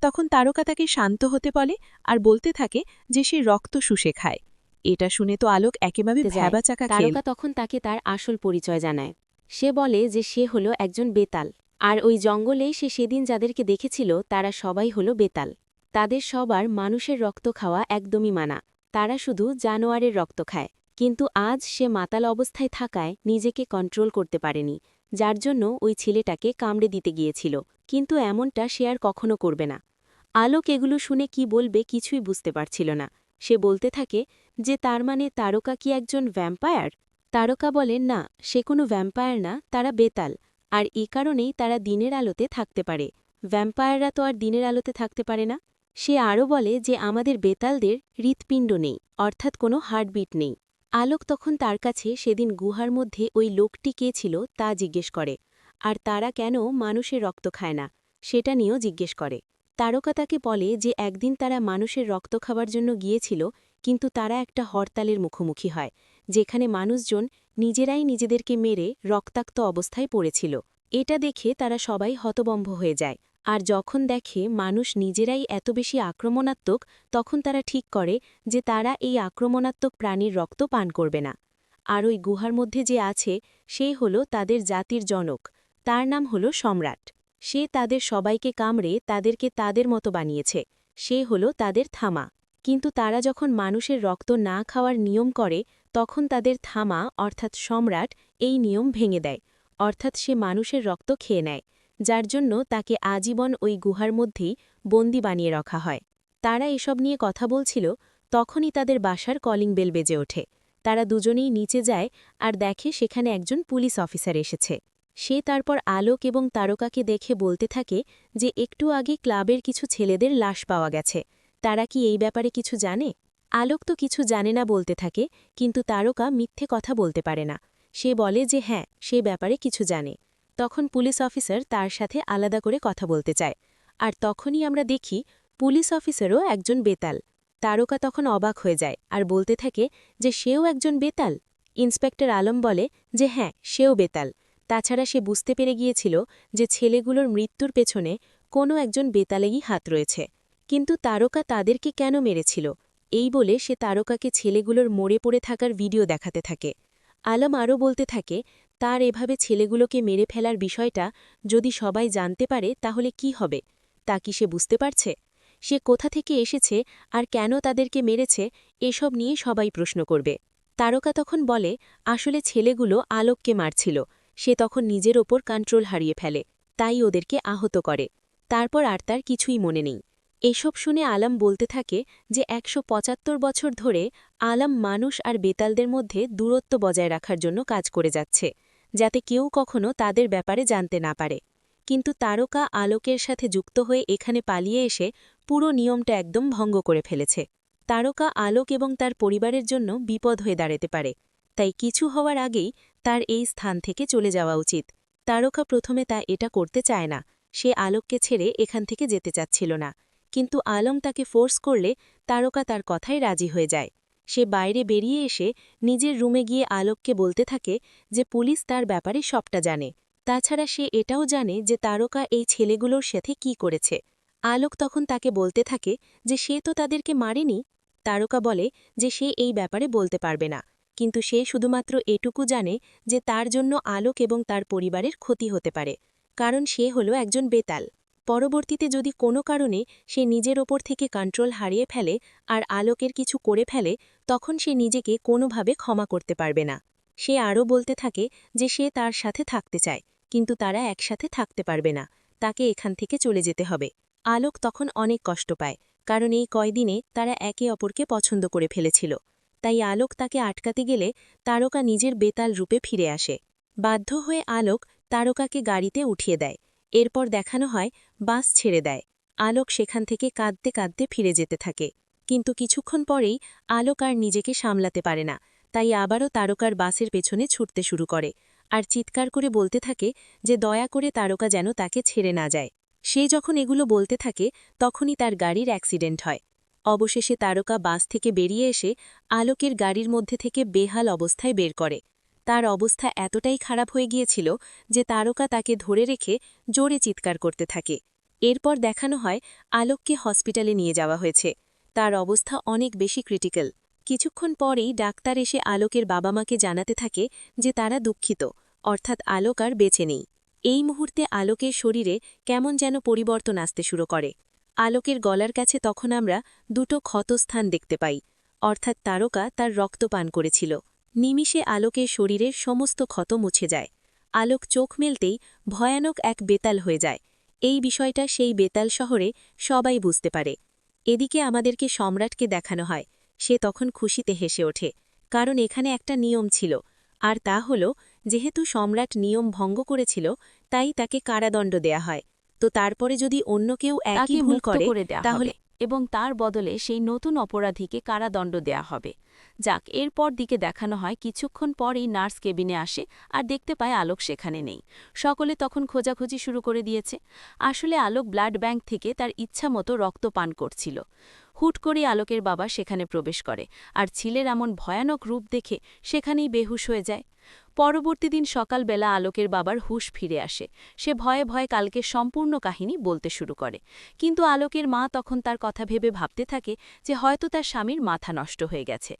তখন তারকা তাকে শান্ত হতে বলে আর বলতে থাকে যে সে রক্ত শুষে খায়। এটা শুনে তো আলোক একেবারে ভ্যাবাচাকা খেল। তারকা তখন তাকে তার আসল পরিচয় জানায়। সে বলে যে সে হলো একজন বেতাল, আর ওই জঙ্গলেই সে সেদিন যাদেরকে দেখেছিল তারা সবাই হলো বেতাল। তাদের সবার মানুষের রক্ত খাওয়া একদমই মানা, তারা শুধু জানোয়ারের রক্ত খায়। কিন্তু আজ সে মাতাল অবস্থায় থাকায় নিজেকে কন্ট্রোল করতে পারেনি, যার জন্য ওই ছেলেটাকে কামড়ে দিতে গিয়েছিল, কিন্তু এমনটা সে আর কখনো করবে না। আলোক এগুলো শুনে কি বলবে কিছুই বুঝতে পারছিল না। সে বলতে থাকে যে তার মানে তারকা কি একজন ভ্যাম্পায়ার? তারকা বলেন না, সে কোনো ভ্যাম্পায়ার না, তারা বেতাল, আর এই কারণেই তারা দিনের আলোতে থাকতে পারে। ভ্যাম্পায়াররা তো আর দিনের আলোতে থাকতে পারে না। সে আরও বলে যে আমাদের বেতালদের হৃৎপিণ্ড নেই, অর্থাৎ কোনো হার্টবিট নেই। আলোক তখন তার কাছে সেদিন গুহার মধ্যে ওই লোকটি কে ছিল তা জিজ্ঞেস করে, আর তারা কেন মানুষের রক্ত খায় না সেটা নিয়েও জিজ্ঞেস করে। তারকা তাকে বলে যে একদিন তারা মানুষের রক্ত খাবার জন্য গিয়েছিল, কিন্তু তারা একটা হরতালের মুখোমুখি হয়, যেখানে মানুষজন নিজেরাই নিজেদেরকে মেরে রক্তাক্ত অবস্থায় পড়েছিল। এটা দেখে তারা সবাই হতবম্ব হয়ে যায়, আর যখন দেখে মানুষ নিজেরাই এত বেশি আক্রমণাত্মক, তখন তারা ঠিক করে যে তারা এই আক্রমণাত্মক প্রাণীর রক্ত পান করবে না। আর ওই গুহার মধ্যে যে আছে সে হল তাদের জাতির জনক, তার নাম হল সম্রাট। সে তাদের সবাইকে কামড়ে তাদেরকে তাদের মতো বানিয়েছে। সে হল তাদের থামা। কিন্তু তারা যখন মানুষের রক্ত না খাওয়ার নিয়ম করে, তখন তাদের থামা অর্থাৎ সম্রাট এই নিয়ম ভেঙে দেয়, অর্থাৎ সে মানুষের রক্ত খেয়ে নেয়, যার জন্য তাকে আজীবন ওই গুহার মধ্যেই বন্দি বানিয়ে রাখা হয়। তারা এসব নিয়ে কথা বলছিল, তখনই তাদের বাসার কলিং বেল বেজে ওঠে। তারা দুজনেই নিচে যায় আর দেখে সেখানে একজন পুলিশ অফিসার এসেছে। সে তারপর আলোক এবং তারকাকে দেখে বলতে থাকে যে একটু আগে ক্লাবের কিছু ছেলেদের লাশ পাওয়া গেছে, তারা কি এই ব্যাপারে কিছু জানে? আলোক তো কিছু জানে না বলতে থাকে, কিন্তু তারকা মিথ্যে কথা বলতে পারে না। সে বলে যে হ্যাঁ, সে ব্যাপারে কিছু জানে। তখন পুলিশ অফিসার তার সাথে আলাদা করে কথা বলতে চায়, আর তখনই আমরা দেখি পুলিশ অফিসারও একজন বেতাল। তারকা তখন অবাক হয়ে যায় আর বলতে থাকে যে সেও একজন বেতাল। ইন্সপেক্টর আলম বলে যে হ্যাঁ, সেও বেতাল। তাছাড়া সে বুঝতে পেরে গিয়েছিল যে ছেলেগুলোর মৃত্যুর পেছনে কোনো একজন বেতালেই হাত রয়েছে। কিন্তু তারকা তাদেরকে কেন মেরেছিল এই বলে সে তারকাকে ছেলেগুলোর মরে পড়ে থাকার ভিডিও দেখাতে থাকে। আলম আরও বলতে থাকে তার এভাবে ছেলেগুলোকে মেরে ফেলার বিষয়টা যদি সবাই জানতে পারে তাহলে কি হবে, তা কি সে বুঝতে পারছে? সে কোথা থেকে এসেছে আর কেন তাদেরকে মেরেছে এসব নিয়ে সবাই প্রশ্ন করবে। তারকা তখন বলে আসলে ছেলেগুলো আলোককে মারছিল, সে তখন নিজের ওপর কন্ট্রোল হারিয়ে ফেলে, তাই ওদেরকে আহত করে। তারপর আর তার কিছুই মনে নেই। এসব শুনে আলম বলতে থাকে যে ১৭৫ বছর ধরে আলম মানুষ আর বেতালদের মধ্যে দূরত্ব বজায় রাখার জন্য কাজ করে যাচ্ছে, যাতে কেউ কখনো তাদের ব্যাপারে জানতে না পারে। কিন্তু তারকা আলোকের সাথে যুক্ত হয়ে এখানে পালিয়ে এসে পুরো নিয়মটা একদম ভঙ্গ করে ফেলেছে। তারকা আলোক এবং তার পরিবারের জন্য বিপদ হয়ে দাঁড়াতে পারে, তাই কিছু হওয়ার আগেই তার এই স্থান থেকে চলে যাওয়া উচিত। তারকা প্রথমে এটা করতে চায় না, সে আলোককে ছেড়ে এখান থেকে যেতে চাচ্ছিল না, কিন্তু আলম তাকে ফোর্স করলে তারকা তার কথায় রাজি হয়ে যায়। সে বাইরে বেরিয়ে এসে নিজের রুমে গিয়ে আলোককে বলতে থাকে যে পুলিশ তার ব্যাপারে সবটা জানে। তাছাড়া সে এটাও জানে যে তারকা এই ছেলেগুলোর সাথে কি করেছে। আলোক তখন তাকে বলতে থাকে যে সে তো তাদেরকে মারেনি। তারকা বলে যে সে এই ব্যাপারে বলতে পারবে না, কিন্তু সে শুধুমাত্র এটুকু জানে যে তার জন্য আলোক এবং তার পরিবারের ক্ষতি হতে পারে, কারণ সে হলো একজন বেতাল। পরবর্তীতে যদি কোনো কারণে সে নিজের ওপর থেকে কন্ট্রোল হারিয়ে ফেলে আর আলোকের কিছু করে ফেলে, তখন সে নিজেকে কোনোভাবে ক্ষমা করতে পারবে না। সে আরও বলতে থাকে যে সে তার সাথে থাকতে চায়, কিন্তু তারা একসাথে থাকতে পারবে না, তাকে এখান থেকে চলে যেতে হবে। আলোক তখন অনেক কষ্ট পায়, কারণ এই কয়দিনে তারা একে অপরকে পছন্দ করে ফেলেছিল। তাই আলোক তাকে আটকাতে গেলে তারকা নিজের বেতাল রূপে ফিরে আসে। বাধ্য হয়ে আলোক তারকাকে গাড়িতে উঠিয়ে দেয়। এরপর দেখানো হয় বাস ছেড়ে দেয়। আলোক সেখান থেকে কাঁদতে কাঁদতে ফিরে যেতে থাকে। কিন্তু কিছুক্ষণ পরেই আলোক আর নিজেকে সামলাতে পারে না, তাই আবারও তারকার বাসের পেছনে ছুটতে শুরু করে আর চিৎকার করে বলতে থাকে যে দয়া করে তারকা যেন তাকে ছেড়ে না যায়। সে যখন এগুলো বলতে থাকে তখনই তার গাড়ির অ্যাক্সিডেন্ট হয়। অবশেষে তারকা বাস থেকে বেরিয়ে এসে আলোকের গাড়ির মধ্যে থেকে বেহাল অবস্থায় বের করে। তার অবস্থা এতটাই খারাপ হয়ে গিয়েছিল যে তারকা তাকে ধরে রেখে জোরে চিৎকার করতে থাকে। এরপর দেখানো হয় আলোককে হসপিটালে নিয়ে যাওয়া হয়েছে। তার অবস্থা অনেক বেশি ক্রিটিক্যাল। কিছুক্ষণ পরেই ডাক্তার এসে আলোকের বাবা মাকে জানাতে থাকে যে তারা দুঃখিত, অর্থাৎ আলোক আর বেঁচে নেই। এই মুহূর্তে আলোকের শরীরে কেমন যেন পরিবর্তন আসতে শুরু করে। আলোকের গলার কাছে তখন আমরা দুটো ক্ষতস্থান দেখতে পাই, অর্থাৎ তারকা তার রক্ত পান করেছিল। নিমিষে আলোকের শরীরের সমস্ত ক্ষত মুছে যায়। আলোক চোখ মেলতেই ভয়ানক এক বেতাল হয়ে যায়। এই বিষয়টা সেই বেতাল শহরে সবাই বুঝতে পারে। এদিকে আমাদেরকে সম্রাটকে দেখানো হয়। সে তখন খুশিতে হেসে ওঠে, কারণ এখানে একটা নিয়ম ছিল, আর তা হল যেহেতু সম্রাট নিয়ম ভঙ্গ করেছিল তাই তাকে কারাদণ্ড দেয়া হয়। তো তারপরে যদি অন্য কেউ একই তাকে ভুল মুক্ত করে করে দেয়া তাহলে হবে এবং তার বদলে সেই নতুন অপরাধীকে কারাদণ্ড দেয়া হবে। যাক, এরপর দিকে দেখানো হয় কিছুক্ষণ পরেই নার্স কেবিনে আসে আর দেখতে পায় আলোক সেখানে নেই। সকলে তখন খোঁজাখুঁজি শুরু করে দিয়েছে। আসলে আলোক ব্লাড ব্যাংক থেকে তার ইচ্ছামতো রক্ত পান করছিল। হুট করে আলোকের বাবা সেখানে প্রবেশ করে আর ছেলের এমন ভয়ানক রূপ দেখে সেখানেই বেহুশ হয়ে যায়। পরবর্তী দিন সকালবেলা আলোকের বাবার হুঁশ ফিরে আসে। সে ভয়ে ভয়ে কালকে সম্পূর্ণ কাহিনী বলতে শুরু করে, কিন্তু আলোকের মা তখন তার কথা ভেবে ভাবতে থাকে যে হয়তো তার স্বামীর মাথা নষ্ট হয়ে গেছে।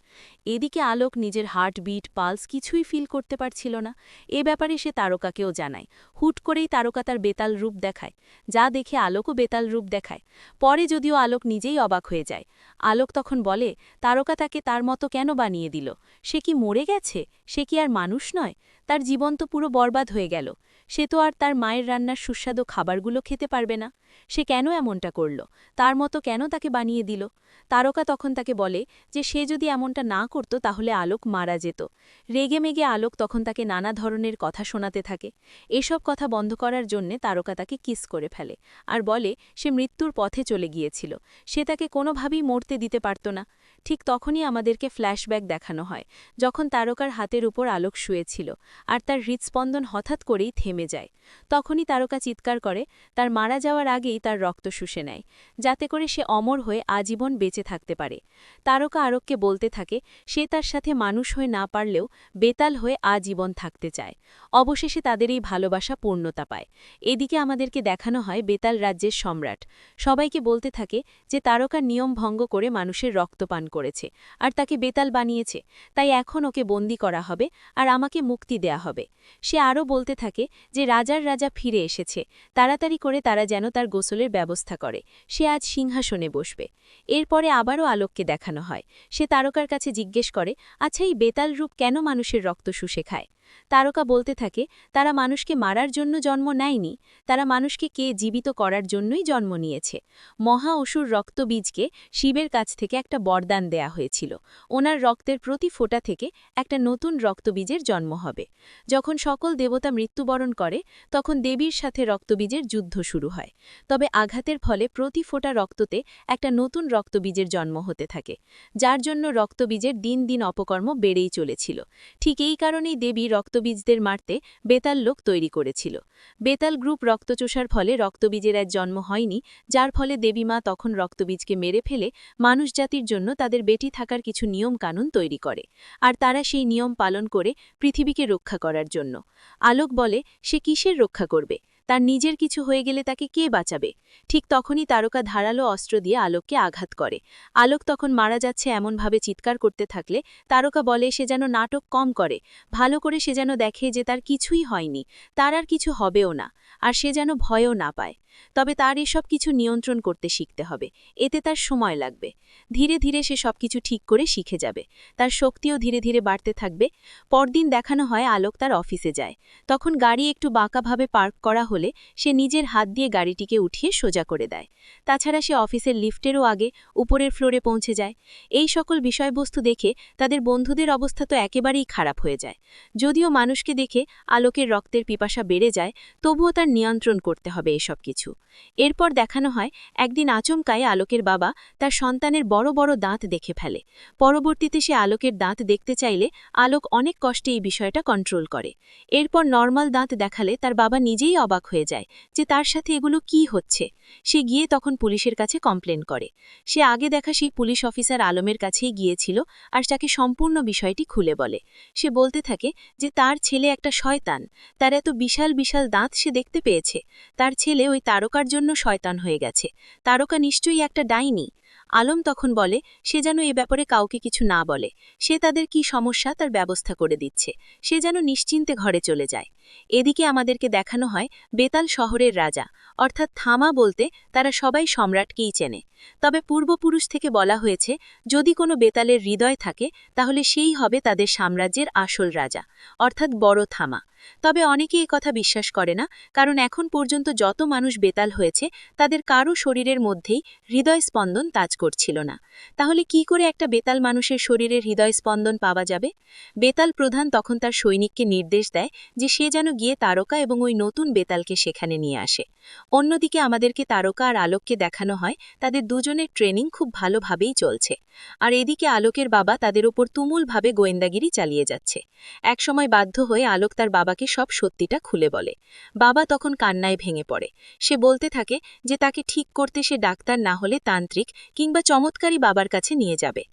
এদিকে আলোক নিজের হার্টবিট পালস কিছুই ফিল করতে পারছিল না। এ ব্যাপারে সে তারকাকেও জানায়। হুট করেই তারকা তার বেতাল রূপ দেখায়, যা দেখে আলোকও বেতাল রূপ দেখায়। পরে যদিও আলোক নিজেই অবাক হয়ে যায়। আলোক তখন বলে তারকা তাকে তার মতো কেন বানিয়ে দিল? সে কি মরে গেছে? সে কি আর মানুষ নয়? তার জীবন তো পুরো বরবাদ হয়ে গেল। সে তো আর তার মায়ের রান্নার সুস্বাদু খাবারগুলো খেতে পারবে না। সে কেন এমনটা করল? তার মতো কেন তাকে বানিয়ে দিল? তারকা তখন তাকে বলে যে সে যদি এমনটা না করত তাহলে আলোক মারা যেত। রেগেমেগে আলোক তখন তাকে নানা ধরনের কথা শোনাতে থাকে। এসব কথা বন্ধ করার জন্যে তারকা তাকে কিস করে ফেলে আর বলে সে মৃত্যুর পথে চলে গিয়েছিল, সে তাকে কোনোভাবেই মরতে দিতে পারত না। ঠিক তখনই আমাদেরকে ফ্ল্যাশব্যাক দেখানো হয়, যখন তারকার হাতের উপর আলোক শুয়েছিল আর তার হৃৎস্পন্দন হঠাৎ করেই থেমে যায়। তখনই তারকা চিৎকার করে তার মারা যাওয়ার আগেই তার রক্ত শুষে নেয়, যাতে করে সে অমর হয়ে আজীবন বেঁচে থাকতে পারে। তারকা আলোককে বলতে থাকে সে তার সাথে মানুষ হয়ে না পারলেও বেতাল হয়ে আজীবন থাকতে চায়। অবশেষে তাদের এই ভালোবাসা পূর্ণতা পায়। এদিকে আমাদেরকে দেখানো হয় বেতাল রাজ্যের সম্রাট সবাইকে বলতে থাকে যে তারকা নিয়ম ভঙ্গ করে মানুষের রক্তপান করেছে আর তাকে বেতাল বানিয়েছে, তাই এখন ওকে বন্দী করা হবে আর আমাকে মুক্তি দেয়া হবে। সে আরও বলতে থাকে যে রাজার রাজা ফিরে এসেছে, তাড়াতাড়ি করে তারা যেন তার গোসলের ব্যবস্থা করে, সে আজ সিংহাসনে বসবে। এরপরে আবারও আলোককে দেখানো হয়। সে তারকার কাছে জিজ্ঞেস করে আচ্ছা এই বেতাল রূপ কেন মানুষের রক্ত শুষে খায়? তারকা বলতে থাকে তারা মানুষকে মারার জন্য জন্ম নেয়নি, তারা মানুষকে জীবিত করার জন্যই জন্ম নিয়েছে। মহা অসুর রক্তবীজকে শিবের কাছ থেকে একটা বরদান দেয়া হয়েছিল, ওনার রক্তের প্রতি ফোঁটা থেকে একটা নতুন রক্তবীজের জন্ম হবে। যখন সকল দেবতা মৃত্যুবরণ করে তখন দেবীর সাথে রক্তবীজের যুদ্ধ শুরু হয়। তবে আঘাতের ফলে প্রতি ফোঁটা রক্ততে একটা নতুন রক্তবীজের জন্ম হতে থাকে, যার জন্য রক্তবীজের দিন দিন অপকর্ম বেড়েই চলেছিল। ঠিক এই কারণেই দেবী রক্তবীজদের মারতে বেতাল লোক তৈরি করেছিল। বেতাল গ্রুপ রক্তচোষার ফলে রক্তবীজের এক জন্ম হয়নি, যার ফলে দেবীমা তখন রক্তবীজকে মেরে ফেলে মানুষজাতির জন্য তাদের বেটি থাকার কিছু নিয়ম কানুন তৈরি করে, আর তারা সেই নিয়ম পালন করে পৃথিবীকে রক্ষা করার জন্য। আলোক বলে সে কিসের রক্ষা করবে, তার নিজের কিছু হয়ে গেলে তাকে কে বাঁচাবে। ঠিক তখনই তারকা ধারালো অস্ত্র দিয়ে আলোককে আঘাত করে। আলোক তখন মারা যাচ্ছে এমনভাবে চিৎকার করতে থাকলে তারকা বলে সে যেন নাটক কম করে, ভালো করে সে যেন দেখে যে তার কিছুই হয়নি, তার আর কিছু হবেও না, আর সে যেন ভয়ও না পায়। তবে তার এসব কিছু নিয়ন্ত্রণ করতে শিখতে হবে, এতে তার সময় লাগবে। ধীরে ধীরে সে সবকিছু ঠিক করে শিখে যাবে, তার শক্তিও ধীরে ধীরে বাড়তে থাকবে। পরদিন দেখানো হয় আলোক তার অফিসে যায়। তখন গাড়ি একটু বাঁকাভাবে পার্ক করা হলে সে নিজের হাত দিয়ে গাড়িটিকে উঠিয়ে সোজা করে দেয়। তাছাড়া সে অফিসের লিফটেরও আগে উপরের ফ্লোরে পৌঁছে যায়। এই সকল বিষয়বস্তু দেখে তাদের বন্ধুদের অবস্থা তো একেবারেই খারাপ হয়ে যায়। যদিও মানুষকে দেখে আলোকের রক্তের পিপাসা বেড়ে যায়, তবুও তার নিয়ন্ত্রণ করতে হবে এসব কিছু। এরপর দেখানো হয় একদিন আচমকায় আলোকের বাবা তার সন্তানের বড় বড় দাঁত দেখে ফেলে। পরবর্তীতে সে আলোকের দাঁত দেখতে চাইলে আলোক অনেক কষ্টে এই বিষয়টা কন্ট্রোল করে। এরপর নর্মাল দাঁত দেখালে তার বাবা নিজেই অবাক হয়ে যায় যে তার সাথে এগুলো কি হচ্ছে। সে গিয়ে তখন পুলিশের কাছে কমপ্লেন করে। সে আগে দেখা সেই পুলিশ অফিসার আলমের কাছেই গিয়েছিল আর তাকে সম্পূর্ণ বিষয়টি খুলে বলে। সে বলতে থাকে যে তার ছেলে একটা শয়তান, তার এত বিশাল বিশাল দাঁত সে দেখতে পেয়েছে, তার ছেলে ওই তারকার জন্য শয়তান হয়ে গেছে, তারকা নিশ্চয়ই একটা ডাইনি। আলম তখন বলে সে যেন এ ব্যাপারে কাউকে কিছু না বলে, সে তাদের কি সমস্যা তার ব্যবস্থা করে দিচ্ছে, সে যেন নিশ্চিন্তে ঘরে চলে যায়। এদিকে আমাদেরকে দেখানো হয় বেতাল শহরের রাজা, অর্থাৎ থামা বলতে তারা সবাই সম্রাটকেই চেনে। তবে পূর্বপুরুষ থেকে বলা হয়েছে যদি কোনো বেতালের হৃদয় থাকে তাহলে সেই হবে তাদের সাম্রাজ্যের আসল রাজা, অর্থাৎ বড় থামা। তবে অনেকে এ কথা বিশ্বাস করে না, কারণ এখন পর্যন্ত যত মানুষ বেতাল হয়েছে তাদের কারো শরীরের মধ্যেই হৃদয় স্পন্দন কাজ করছিল না। তাহলে কি করে একটা বেতাল মানুষের শরীরের হৃদয় স্পন্দন পাওয়া যাবে? বেতাল প্রধান তখন তার সৈনিককে নির্দেশ দেয় যে সে যেন গিয়ে তারকা এবং ওই নতুন বেতালকে সেখানে নিয়ে আসে। অন্যদিকে আমাদেরকে তারকা আর আলোককে দেখানো হয় তাদের দুজনের ট্রেনিং খুব ভালোভাবেই চলছে, আর এদিকে আলোকের বাবা তাদের ওপর তুমুলভাবে গোয়েন্দাগিরি চালিয়ে যাচ্ছে। একসময় বাধ্য হয়ে আলোক তার বাবাকে সব সত্যিটা খুলে বলে। বাবা তখন কান্নায় ভেঙে পড়ে। সে বলতে থাকে যে তাকে ঠিক করতে সে ডাক্তার না হলে তান্ত্রিক কিংবা চমৎকারী বাবার কাছে নিয়ে যাবে।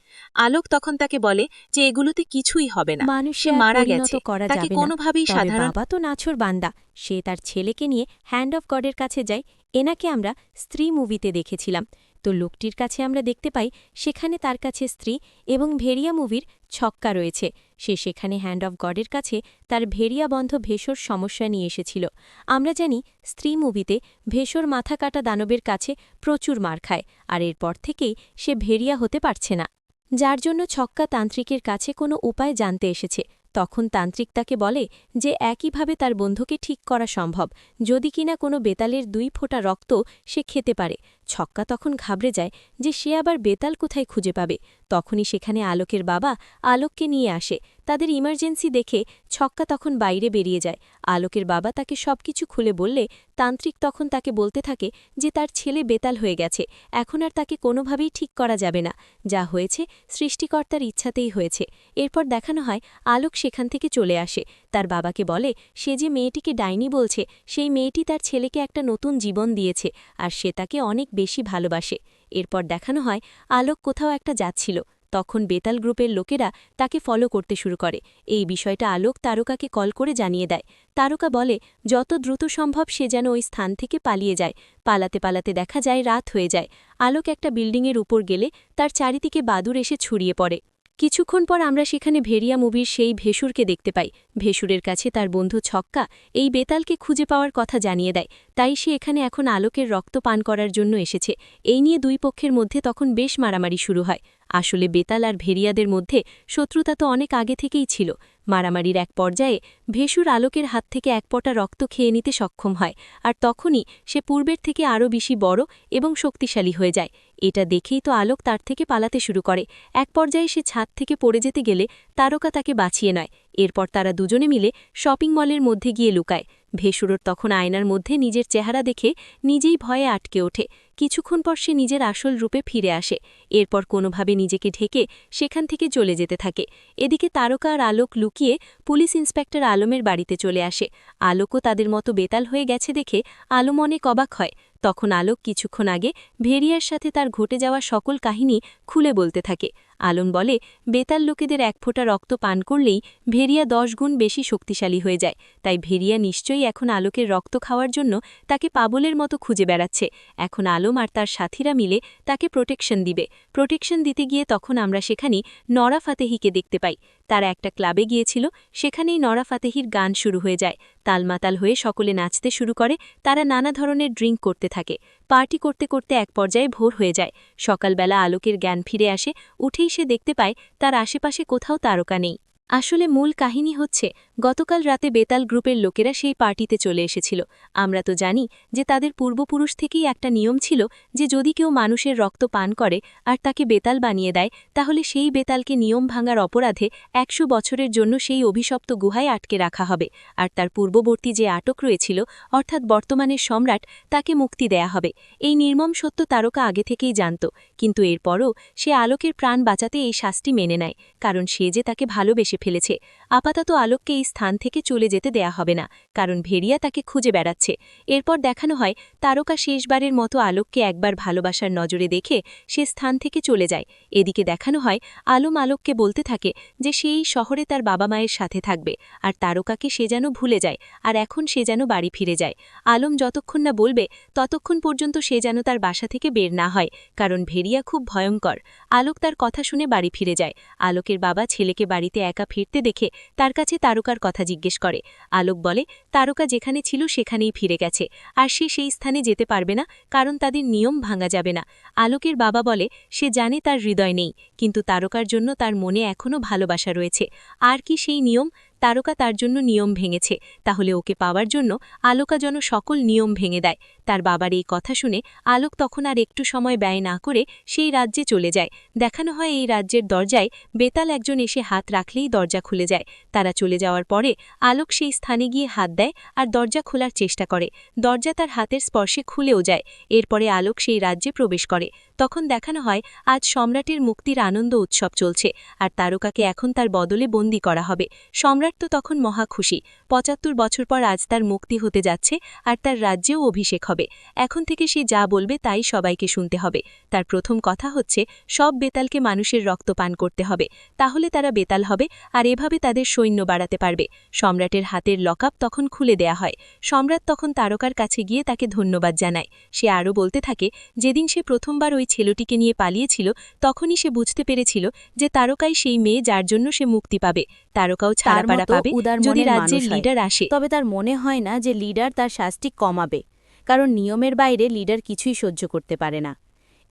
আলোক তখন তাকে বলে যে এগুলোতে কিছুই হবে না, সে মারা গেছে, তাকে কোনোভাবেই সাধারণ। বাবা তো নাছর বান্দা, সে তার ছেলেকে নিয়ে হ্যান্ড অফ গডের কাছে যায়। এনাকে আমরা স্ত্রী মুভিতে দেখেছিলাম, তো লোকটির কাছে আমরা দেখতে পাই সেখানে তার কাছে স্ত্রী এবং ভেড়িয়া মুভির ছক্কা রয়েছে। সে সেখানে হ্যান্ড অফ গডের কাছে তার ভেড়িয়া বন্ধ ভেষর সমস্যা নিয়ে এসেছিল। আমরা জানি স্ত্রী মুভিতে ভেষর মাথা কাটা দানবের কাছে প্রচুর মার খায়, আর এরপর থেকেই সে ভেড়িয়া হতে পারছে না, যার জন্য ছক্কা তান্ত্রিকের কাছে কোনো উপায় জানতে এসেছে। তখন তান্ত্রিক তাকে বলে যে একইভাবে তার বন্ধুকে ঠিক করা সম্ভব, যদি কিনা কোনো বেতালের 2 ফোঁটা রক্ত সে খেতে পারে। ছক্কা তখন ঘাবড়ে যায় যে সে আবার বেতাল কোথায় খুঁজে পাবে। তখনই সেখানে আলোকের বাবা আলোককে নিয়ে আসে। তাদের ইমার্জেন্সি দেখে ছক্কা তখন বাইরে বেরিয়ে যায়। আলোকের বাবা তাকে সবকিছু খুলে বললে তান্ত্রিক তখন তাকে বলতে থাকে যে তার ছেলে বেতাল হয়ে গেছে, এখন আর তাকে কোনোভাবেই ঠিক করা যাবে না, যা হয়েছে সৃষ্টিকর্তার ইচ্ছাতেই হয়েছে। এরপর দেখানো হয় আলোক সেখান থেকে চলে আসে, তার বাবাকে বলে সে যে মেয়েটিকে ডাইনি বলছে সেই মেয়েটি তার ছেলেকে একটা নতুন জীবন দিয়েছে, আর সে তাকে অনেক বেশি ভালোবাসে। এরপর দেখানো হয় আলোক কোথাও একটা যাচ্ছিল, তখন বেতাল গ্রুপের লোকেরা তাকে ফলো করতে শুরু করে। এই বিষয়টা আলোক তারকাকে কল করে জানিয়ে দেয়। তারকা বলে যত দ্রুত সম্ভব সে যেন ওই স্থান থেকে পালিয়ে যায়। পালাতে পালাতে দেখা যায় রাত হয়ে যায়। আলোক একটা বিল্ডিংয়ের উপর গেলে তার চারিদিকে বাদুড় এসে ছড়িয়ে পড়ে। কিছুক্ষণ পর আমরা সেখানে ভেড়িয়া মুভির সেই ভেসুরকে দেখতে পাই। ভেসুরের কাছে তার বন্ধু ছক্কা এই বেতালকে খুঁজে পাওয়ার কথা জানিয়ে দেয়, তাই সে এখানে এখন আলোকের রক্ত পান করার জন্য এসেছে। এই নিয়ে দুই পক্ষের মধ্যে তখন বেশ মারামারি শুরু হয়। আসলে বেতাল আর ভেড়িয়াদের মধ্যে শত্রুতা তো অনেক আগে থেকেই ছিল। মারামারির এক পর্যায়ে ভেসুর আলোকের হাত থেকে এক পটা রক্ত খেয়ে নিতে সক্ষম হয়, আর তখনই সে পূর্বের থেকে আরও বেশি বড় এবং শক্তিশালী হয়ে যায়। এটা দেখেই তো আলোক তার থেকে পালাতে শুরু করে। এক পর্যায়ে সে ছাদ থেকে পড়ে যেতে গেলে তারকা তাকে বাঁচিয়ে নেয়। এরপর তারা দুজনে মিলে শপিং মলের মধ্যে গিয়ে লুকায়। ভেসুরোর তখন আয়নার মধ্যে নিজের চেহারা দেখে নিজেই ভয়ে আটকে ওঠে। কিছুক্ষণ পর সে নিজের আসল রূপে ফিরে আসে। এরপর কোনোভাবে নিজেকে ঢেকে সেখান থেকে চলে যেতে থাকে। এদিকে তারকা আর আলোক লুকিয়ে পুলিশ ইন্সপেক্টর আলমের বাড়িতে চলে আসে। আলোকও তাদের মতো বেতাল হয়ে গেছে দেখে আলম অনেক অবাক হয়। তখন আলোক কিছুক্ষণ আগে ভেরিয়ার সাথে তার ঘটে যাওয়া সকল কাহিনী খুলে বলতে থাকে। আলম বলে, বেতাল লোকেদের এক ফোঁটা রক্ত পান করলেই ভেরিয়া 10 গুণ বেশি শক্তিশালী হয়ে যায়। তাই ভেরিয়া নিশ্চয়ই এখন আলোকের রক্ত খাওয়ার জন্য তাকে পাগলের মতো খুঁজে বেড়াচ্ছে। এখন আলম আর তার সাথীরা মিলে তাকে প্রোটেকশন দিবে। প্রোটেকশন দিতে গিয়ে তখন আমরা সেখানে নরা ফাতেহিকে দেখতে পাই। তারা একটা ক্লাবে গিয়েছিল, সেখানেই নরা ফাতেহির গান শুরু হয়ে যায়। তালমাতাল হয়ে সকলে নাচতে শুরু করে। তারা নানা ধরনের ড্রিঙ্ক করতে থাকে। পার্টি করতে করতে এক পর্যায়ে ভোর হয়ে যায়। সকালবেলা আলোকের জ্ঞান ফিরে আসে। উঠেই সে দেখতে পায় তার আশেপাশে কোথাও তারকা নেই। আসলে মূল কাহিনী হচ্ছে, গতকাল রাতে বেতাল গ্রুপের লোকেরা সেই পার্টিতে চলে এসেছিল। আমরা তো জানি যে তাদের পূর্বপুরুষ থেকেই একটা নিয়ম ছিল যে যদি কেউ মানুষের রক্ত পান করে আর তাকে বেতাল বানিয়ে দেয়, তাহলে সেই বেতালকে নিয়ম ভাঙার অপরাধে 100 বছরের জন্য সেই অভিশপ্ত গুহায় আটকে রাখা হবে। আর তার পূর্ববর্তী যে আটক রয়েছিল, অর্থাৎ বর্তমানের সম্রাট, তাকে মুক্তি দেয়া হবে। এই নির্মম সত্য তারকা আগে থেকেই জানত, কিন্তু এরপরও সে আলোকের প্রাণ বাঁচাতে এই শাস্তি মেনে নেয়, কারণ সে যে তাকে ভালোবেসে ফেলেছে। আপাতত আলোককে এই স্থান থেকে চলে যেতে দেয়া হবে না, কারণ ভেরিয়া তাকে খুঁজে বেড়াচ্ছে। এরপর দেখানো হয় তারকা শেষবারের মতো আলোককে একবার ভালোবাসার নজরে দেখে সে স্থান থেকে চলে যায়। এদিকে দেখানো হয় আলম আলোককে বলতে থাকে যে সেই শহরে তার বাবা মায়ের সাথে থাকবে, আর তারকাকে সে যেন ভুলে যায়, আর এখন সে যেন বাড়ি ফিরে যায়। আলম যতক্ষণ না বলবে ততক্ষণ পর্যন্ত সে যেন তার বাসা থেকে বের না হয়, কারণ ভেরিয়া খুব ভয়ঙ্কর। আলোক তার কথা শুনে বাড়ি ফিরে যায়। আলোকের বাবা ছেলেকে বাড়িতে একা ফিরতে দেখে তার কাছে তারকার কথা জিজ্ঞেস করে। আলোক বলে তারকা যেখানে ছিল সেখানেই ফিরে গেছে, আর সে সেই স্থানে যেতে পারবে না, কারণ তাদের নিয়ম ভাঙা যাবে না। আলোকের বাবা বলে সে জানে তার হৃদয় নেই, কিন্তু তারকার জন্য তার মনে এখনও ভালোবাসা রয়েছে। আর কি সেই নিয়ম? তারকা তার জন্য নিয়ম ভেঙেছে, তাহলে ওকে পাওয়ার জন্য আলোকা যেন সকল নিয়ম ভেঙে দেয়। তার বাবার এই কথা শুনে আলোক তখন আর একটু সময় ব্যয় না করে সেই রাজ্যে চলে যায়। দেখানো হয় এই রাজ্যের দরজায় বেতাল একজন এসে হাত রাখলেই দরজা খুলে যায়। তারা চলে যাওয়ার পরে আলোক সেই স্থানে গিয়ে হাত দেয় আর দরজা খোলার চেষ্টা করে। দরজা তার হাতের স্পর্শে খুলেও যায়। এরপরে আলোক সেই রাজ্যে প্রবেশ করে। তখন দেখানো হয় আজ সম্রাটের মুক্তির আনন্দ উৎসব চলছে, আর তারকাকে এখন তার বদলে বন্দী করা হবে। সম্রাট তো তখন মহা খুশি। 75 বছর পর আজ তার মুক্তি হতে যাচ্ছে, আর তার রাজ্যেও অভিষেক হবে। এখন থেকে সে যা বলবে তাই সবাইকে শুনতে হবে। তার প্রথম কথা হচ্ছে সব বেতালকে মানুষের রক্ত পান করতে হবে, তাহলে তারা বেতাল হবে, আর এভাবে তাদের সৈন্য বাড়াতে পারবে। সম্রাটের হাতের লকআপ তখন খুলে দেয়া হয়। সম্রাট তখন তারকার কাছে গিয়ে তাকে ধন্যবাদ জানায়। সে আরও বলতে থাকে যেদিন সে প্রথমবার ওই ছেলেটিকে নিয়ে পালিয়েছিল, তখনই সে বুঝতে পেরেছিল যে তারকাই সেই মেয়ে যার জন্য সে মুক্তি পাবে। তারকাও ছাড়াপাড়া পাবে যদি রাজ্যের লিডার আসে। তবে তার মনে হয় না যে লিডার তার শাস্তি কমাবে, কারণ নিয়মের বাইরে লিডার কিছুই সহ্য করতে পারে না।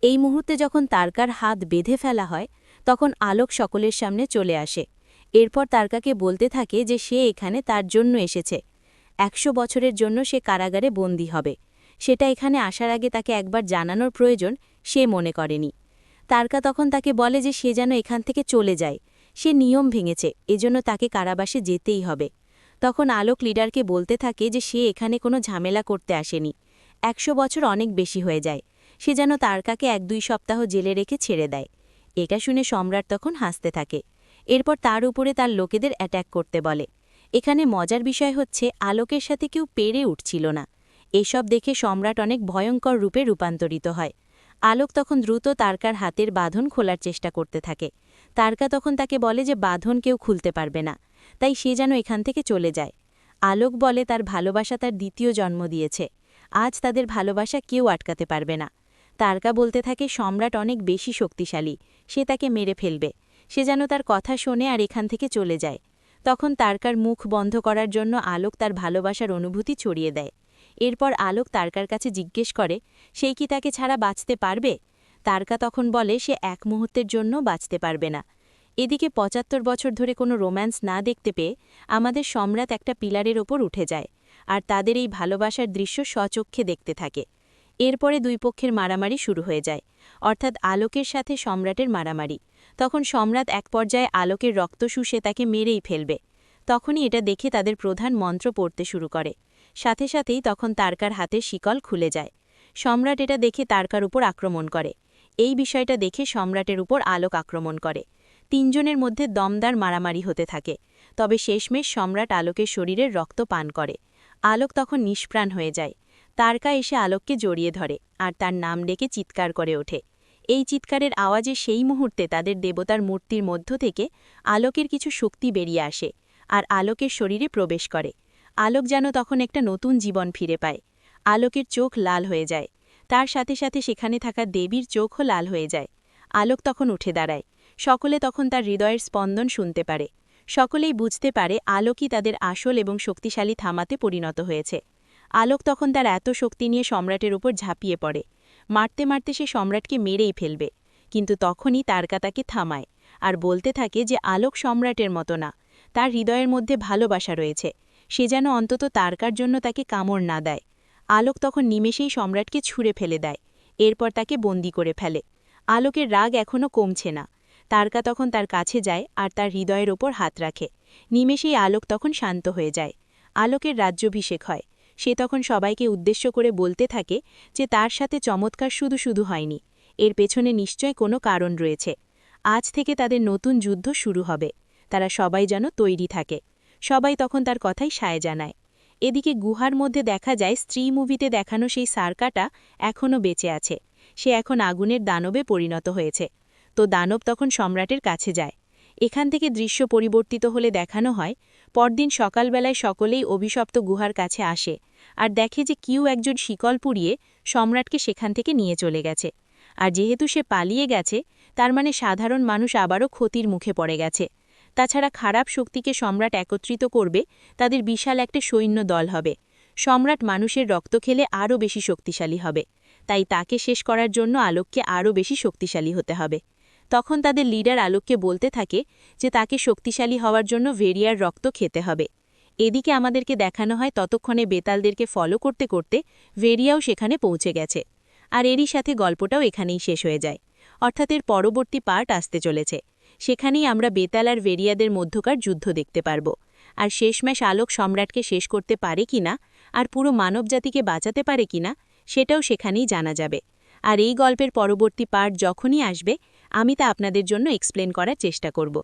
এই মুহূর্তে যখন তারকার হাত বেঁধে ফেলা হয়, তখন আলোক সকলের সামনে চলে আসে। এরপর তারকাকে বলতে থাকে যে সে এখানে তার জন্য এসেছে। 100 বছরের জন্য সে কারাগারে বন্দী হবে। সেটা এখানে আসার আগে তাকে একবার জানানোর প্রয়োজন সে মনে করেনি। তারকা তখন তাকে বলে যে সে যেন এখান থেকে চলে যায়। সে নিয়ম ভেঙেছে, এজন্য তাকে কারাবাসে যেতেই হবে। তখন আলোক লিডারকে বলতে থাকে যে সে এখানে কোনো ঝামেলা করতে আসেনি। 100 বছর অনেক বেশি হয়ে যায়। সে যেন তারকাকে 1-2 সপ্তাহ জেলে রেখে ছেড়ে দেয়। এটা শুনে সম্রাট তখন হাসতে থাকে। এরপর তার উপরে তার লোকেদের অ্যাট্যাক করতে বলে। এখানে মজার বিষয় হচ্ছে আলোকের সাথে কেউ পেরে উঠছিল না। এসব দেখে সম্রাট অনেক ভয়ঙ্কর রূপে রূপান্তরিত হয়। আলোক তখন দ্রুত তারকার হাতের বাঁধন খোলার চেষ্টা করতে থাকে। তারকা তখন তাকে বলে যে বাঁধন কেউ খুলতে পারবে না, তাই সে যেন এখান থেকে চলে যায়। আলোক বলে তার ভালোবাসা তার দ্বিতীয় জন্ম দিয়েছে। আজ তাদের ভালোবাসা কেউ আটকাতে পারবে না। তারকা বলতে থাকে সম্রাট অনেক বেশি শক্তিশালী, সে তাকে মেরে ফেলবে। সে যেন তার কথা শোনে আর এখান থেকে চলে যায়। তখন তারকার মুখ বন্ধ করার জন্য আলোক তার ভালোবাসার অনুভূতি ছড়িয়ে দেয়। এরপর আলোক তারকার কাছে জিজ্ঞেস করে সেই কি তাকে ছাড়া বাঁচতে পারবে। তারকা তখন বলে সে এক মুহূর্তের জন্য বাঁচতে পারবে না। এদিকে 75 বছর ধরে কোনো রোম্যান্স না দেখতে পেয়ে আমাদের সম্রাট একটা পিলারের ওপর উঠে যায়, আর তাদের এই ভালোবাসার দৃশ্য স্বচক্ষে দেখতে থাকে। এরপরে দুই পক্ষের মারামারি শুরু হয়ে যায়, অর্থাৎ আলোকের সাথে সম্রাটের মারামারি। তখন সম্রাট এক পর্যায়ে আলোকের রক্ত শুষে তাকে মেরেই ফেলবে। তখনই এটা দেখে তাদের প্রধান মন্ত্র পড়তে শুরু করে। সাথে সাথেই তখন তারকার হাতের শিকল খুলে যায়। সম্রাট এটা দেখে তারকার উপর আক্রমণ করে। এই বিষয়টা দেখে সম্রাটের উপর আলোক আক্রমণ করে। তিনজনের মধ্যে দমদার মারামারি হতে থাকে। তবে শেষমেশ সম্রাট আলোকের শরীরের রক্ত পান করে। আলোক তখন নিষ্প্রাণ হয়ে যায়। তারকা এসে আলোককে জড়িয়ে ধরে আর তার নাম ডেকে চিৎকার করে ওঠে। এই চিৎকারের আওয়াজে সেই মুহূর্তে তাদের দেবতার মূর্তির মধ্য থেকে আলোকের কিছু শক্তি বেরিয়ে আসে আর আলোকের শরীরে প্রবেশ করে। আলোক যেন তখন একটা নতুন জীবন ফিরে পায়। আলোকের চোখ লাল হয়ে যায়। তার সাথে সাথে সেখানে থাকা দেবীর চোখও লাল হয়ে যায়। আলোক তখন উঠে দাঁড়ায়। সকলে তখন তার হৃদয়ের স্পন্দন শুনতে পারে। সকলেই বুঝতে পারে আলোকই তাদের আসল এবং শক্তিশালী থামাতে পরিণত হয়েছে। আলোক তখন তার এত শক্তি নিয়ে সম্রাটের উপর ঝাঁপিয়ে পড়ে। মারতে মারতে সে সম্রাটকে মেরেই ফেলবে, কিন্তু তখনই তারকা তাকে থামায় আর বলতে থাকে যে আলোক সম্রাটের মতো না, তার হৃদয়ের মধ্যে ভালোবাসা রয়েছে, সে যেন অন্তত তারকার জন্য তাকে কামড় না দেয়। আলোক তখন নিমেষেই সম্রাটকে ছুঁড়ে ফেলে দেয়, এরপর তাকে বন্দি করে ফেলে। আলোকের রাগ এখনও কমছে না। তারকা তখন তার কাছে যায় আর তার হৃদয়ের ওপর হাত রাখে। নিমেষেই আলোক তখন শান্ত হয়ে যায়। আলোকের রাজ্যাভিষেক হয়। সে তখন সবাইকে উদ্দেশ্য করে বলতে থাকে যে তার সাথে চমৎকার শুধু শুধু হয়নি, এর পেছনে নিশ্চয় কোনো কারণ রয়েছে। আজ থেকে তাদের নতুন যুদ্ধ শুরু হবে। তারা সবাই যেন তৈরি থাকে। সবাই তখন তার কথাই সায় জানায়। এদিকে গুহার মধ্যে দেখা যায় স্ত্রী মুভিতে দেখানো সেই সার্কাটা এখনও বেঁচে আছে। সে এখন আগুনের দানবে পরিণত হয়েছে। তো দানব তখন সম্রাটের কাছে যায়। এখান থেকে দৃশ্য পরিবর্তিত হলে দেখানো হয় পরদিন সকালবেলায় সকলেই অভিশপ্ত গুহার কাছে আসে আর দেখে যে কেউ একজন শিকল পুড়িয়ে সম্রাটকে সেখান থেকে নিয়ে চলে গেছে। আর যেহেতু সে পালিয়ে গেছে, তার মানে সাধারণ মানুষ আবারও ক্ষতির মুখে পড়ে গেছে। তাছাড়া খারাপ শক্তিকে সম্রাট একত্রিত করবে, তাদের বিশাল একটা সৈন্য দল হবে। সম্রাট মানুষের রক্ত খেলে আরও বেশি শক্তিশালী হবে, তাই তাকে শেষ করার জন্য আলোককে আরও বেশি শক্তিশালী হতে হবে। তখন তাদের লিডার আলোককে বলতে থাকে যে তাকে শক্তিশালী হওয়ার জন্য ভেরিয়ার রক্ত খেতে হবে। এদিকে আমাদেরকে দেখানো হয় ততক্ষণে বেতালদেরকে ফলো করতে করতে ভেরিয়াও সেখানে পৌঁছে গেছে। আর এরই সাথে গল্পটাও এখানেই শেষ হয়ে যায়। অর্থাৎ এর পরবর্তী পার্ট আসতে চলেছে। সেখানেই আমরা বেতাল আর ভেরিয়াদের মধ্যকার যুদ্ধ দেখতে পারব। আর শেষমেশ আলোক সম্রাটকে শেষ করতে পারে কিনা আর পুরো মানবজাতিকে বাঁচাতে পারে কিনা সেটাও সেখানেই জানা যাবে। আর এই গল্পের পরবর্তী পার্ট যখনই আসবে আমি তা আপনাদের জন্য এক্সপ্লেন করার চেষ্টা করব।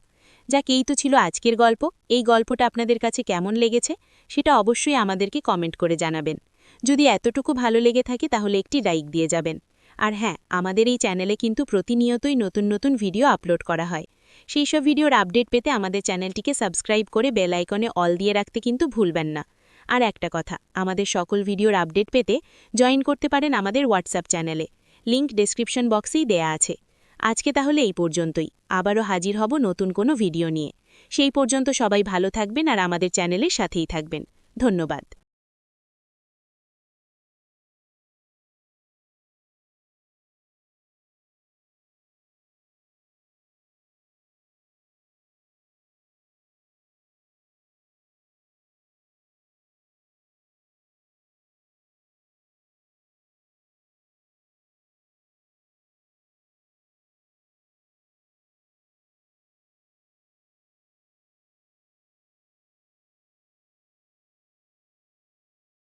যাক, এই তো ছিল আজকের গল্প। এই গল্পটা আপনাদের কাছে কেমন লেগেছে সেটা অবশ্যই আমাদেরকে কমেন্ট করে জানাবেন। যদি এতটুকু ভালো লেগে থাকে তাহলে একটি লাইক দিয়ে যাবেন। আর হ্যাঁ, আমাদের এই চ্যানেলে কিন্তু প্রতিনিয়তই নতুন নতুন ভিডিও আপলোড করা হয়। সেই সব ভিডিওর আপডেট পেতে আমাদের চ্যানেলটিকে সাবস্ক্রাইব করে বেল আইকনে অল দিয়ে রাখতে কিন্তু ভুলবেন না। আর একটা কথা, আমাদের সকল ভিডিওর আপডেট পেতে জয়েন করতে পারেন আমাদের হোয়াটসঅ্যাপ চ্যানেলে। লিংক ডেসক্রিপশন বক্সেই দেয়া আছে। আজকে তাহলে এই পর্যন্তই। আবারও হাজির হব নতুন কোনো ভিডিও নিয়ে। সেই পর্যন্ত সবাই ভালো থাকবেন আর আমাদের চ্যানেলের সাথেই থাকবেন। ধন্যবাদ।